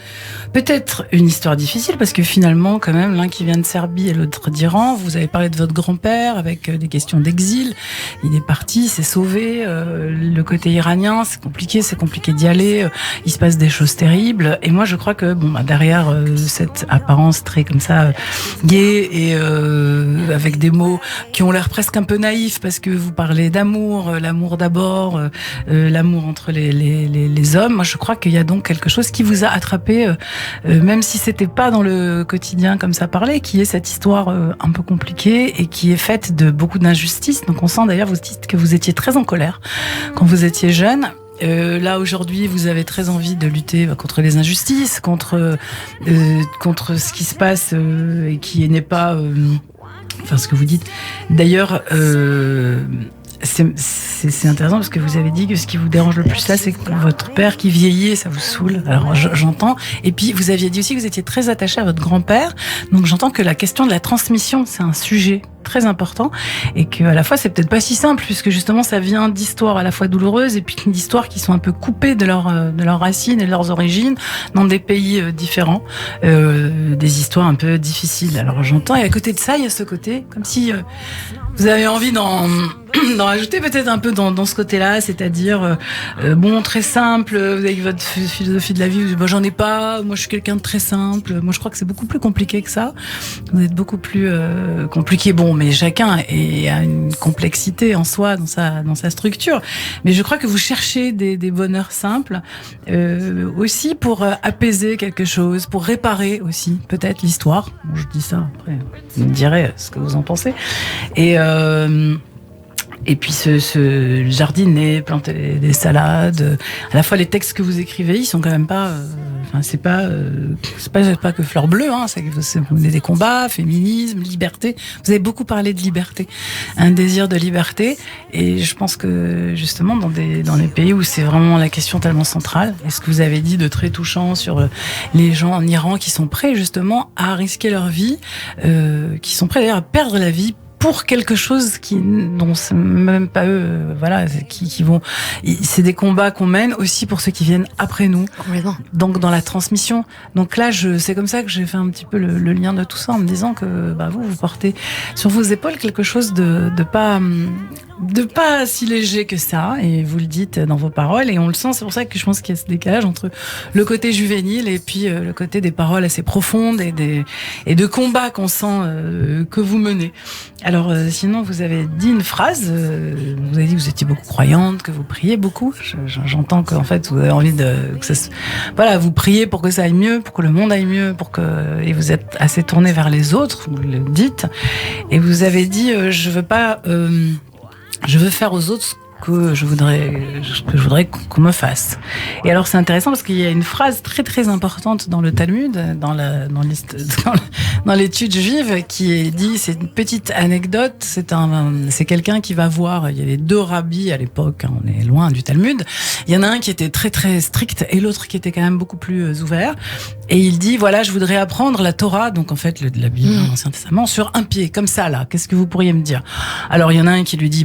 peut-être une histoire difficile, parce que finalement, quand même, l'un qui vient de Serbie et l'autre d'Iran, vous avez parlé de votre grand-père avec des questions d'exil. Il est parti, il s'est sauvé. Le côté iranien, c'est compliqué d'y aller. Il se passe des choses terribles. Et moi, je crois que derrière cette apparence très comme ça gaie et avec des mots qui ont l'air presque un peu naïfs, parce que vous parlez d'amour, l'amour d'abord, l'amour entre les hommes. Moi, je crois qu'il y a donc quelque chose qui vous a attrapé, même si c'était pas dans le quotidien comme ça parler, qui est cette histoire un peu compliquée et qui est faite de beaucoup d'injustices. Donc on sent d'ailleurs, vous dites que vous étiez très en colère quand vous étiez jeune. Là aujourd'hui, vous avez très envie de lutter contre les injustices, contre ce qui se passe et qui n'est pas, ce que vous dites. D'ailleurs. C'est intéressant parce que vous avez dit que ce qui vous dérange le plus là, c'est que votre père qui vieillit et ça vous saoule. Alors j'entends. Et puis vous aviez dit aussi que vous étiez très attaché à votre grand-père. Donc j'entends que la question de la transmission, c'est un sujet très important, et que à la fois c'est peut-être pas si simple, puisque justement ça vient d'histoires à la fois douloureuses et puis d'histoires qui sont un peu coupées de leurs racines et de leurs origines dans des pays différents, des histoires un peu difficiles. Alors j'entends, et à côté de ça il y a ce côté comme si vous avez envie d'en rajouter peut-être un peu dans ce côté-là, c'est-à-dire très simple, vous avez votre philosophie de la vie, vous dites, j'en ai pas, moi je suis quelqu'un de très simple. Moi je crois que c'est beaucoup plus compliqué que ça. Vous êtes beaucoup plus compliqué. Mais chacun a une complexité en soi dans sa structure. Mais je crois que vous cherchez des bonheurs simples aussi pour apaiser quelque chose, pour réparer aussi peut-être l'histoire. Bon, je dis ça, après vous me direz ce que vous en pensez. Et puis ce jardiner, planter des salades. À la fois les textes que vous écrivez, ils sont quand même pas. C'est pas que fleur bleue. Vous menez des combats, féminisme, liberté. Vous avez beaucoup parlé de liberté, un désir de liberté. Et je pense que justement dans les pays où c'est vraiment la question tellement centrale, et ce que vous avez dit de très touchant sur les gens en Iran qui sont prêts justement à risquer leur vie, qui sont prêts d'ailleurs à perdre la vie pour quelque chose dont c'est même pas eux, qui vont. C'est des combats qu'on mène aussi pour ceux qui viennent après nous. Donc dans la transmission. Donc là, c'est comme ça que j'ai fait un petit peu le lien de tout ça en me disant que vous portez sur vos épaules quelque chose de pas si léger que ça, et vous le dites dans vos paroles, et on le sent. C'est pour ça que je pense qu'il y a ce décalage entre le côté juvénile et puis le côté des paroles assez profondes et de combats qu'on sent que vous menez. Alors sinon, vous avez dit une phrase, vous avez dit que vous étiez beaucoup croyante, que vous priez beaucoup. J'entends qu'en fait vous avez envie vous priez pour que ça aille mieux, pour que le monde aille mieux, et vous êtes assez tourné vers les autres, vous le dites, et vous avez dit je veux faire aux autres ce que je voudrais qu'on me fasse. Et alors c'est intéressant parce qu'il y a une phrase très très importante dans le Talmud, dans l'étude juive, qui est dit, c'est une petite anecdote, c'est quelqu'un qui va voir, il y avait 2 rabbis à l'époque, on est loin du Talmud, il y en a un qui était très très strict et l'autre qui était quand même beaucoup plus ouvert, et il dit, voilà, je voudrais apprendre la Torah, donc en fait la Bible, l'Ancien Testament, sur un pied, comme ça là, qu'est-ce que vous pourriez me dire? Alors il y en a un qui lui dit,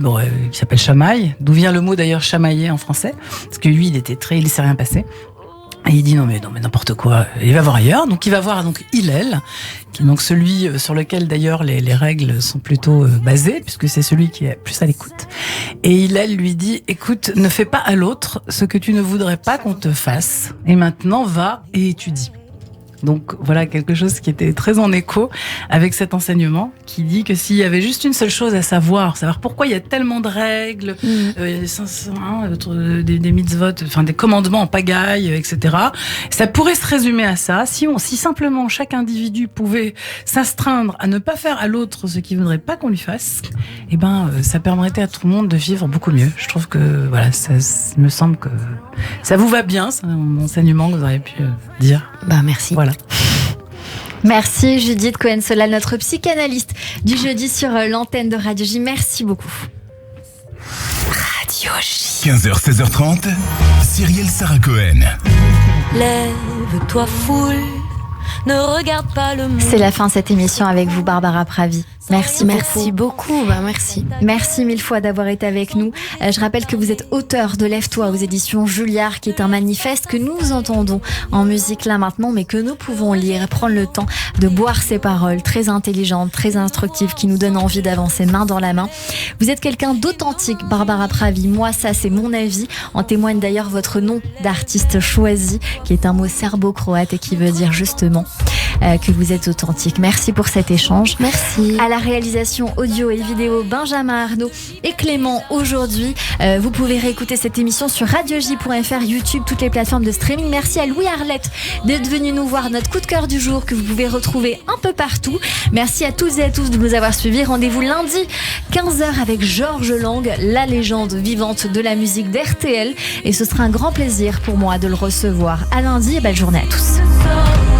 qui s'appelle Shammai, d'où vient le mot d'ailleurs chamailler en français, parce que lui il s'est rien passé. Et il dit non mais n'importe quoi, il va voir ailleurs. Donc il va voir Hillel, qui est donc celui sur lequel d'ailleurs les règles sont plutôt basées, puisque c'est celui qui est plus à l'écoute. Et Hillel lui dit, écoute, ne fais pas à l'autre ce que tu ne voudrais pas qu'on te fasse, et maintenant va et étudie. Donc voilà quelque chose qui était très en écho avec cet enseignement qui dit que s'il y avait juste une seule chose à savoir pourquoi il y a tellement de règles, des mitzvot, des commandements en pagaille, etc. Ça pourrait se résumer à ça. Si simplement chaque individu pouvait s'astreindre à ne pas faire à l'autre ce qu'il voudrait pas qu'on lui fasse, ça permettrait à tout le monde de vivre beaucoup mieux. Je trouve que ça me semble que ça vous va bien, c'est un enseignement que vous auriez pu dire. Merci. Voilà. Merci Judith Cohen-Solal, notre psychanalyste du jeudi sur l'antenne de Radio J. Merci beaucoup. Radio J. 15h, 16h30, Cyrielle Sarah Cohen. Lève-toi foule, ne regarde pas le monde. C'est la fin de cette émission avec vous, Barbara Pravi. Merci beaucoup. Merci. Merci 1000 fois d'avoir été avec nous. Je rappelle que vous êtes auteur de Lève-toi aux éditions Julliard, qui est un manifeste que nous entendons en musique là maintenant, mais que nous pouvons lire et prendre le temps de boire ces paroles très intelligentes, très instructives, qui nous donnent envie d'avancer main dans la main. Vous êtes quelqu'un d'authentique, Barbara Pravi. Moi, ça, c'est mon avis. En témoigne d'ailleurs votre nom d'artiste choisi, qui est un mot serbo-croate et qui veut dire justement que vous êtes authentique. Merci pour cet échange. Merci. À la réalisation audio et vidéo, Benjamin Arnaud et Clément aujourd'hui. Vous pouvez réécouter cette émission sur radioj.fr, YouTube, toutes les plateformes de streaming. Merci à Louis Arlette d'être venu nous voir, notre coup de cœur du jour que vous pouvez retrouver un peu partout. Merci à toutes et à tous de nous avoir suivis. Rendez-vous lundi 15h avec Georges Lang, la légende vivante de la musique d'RTL, et ce sera un grand plaisir pour moi de le recevoir. À lundi et belle journée à tous.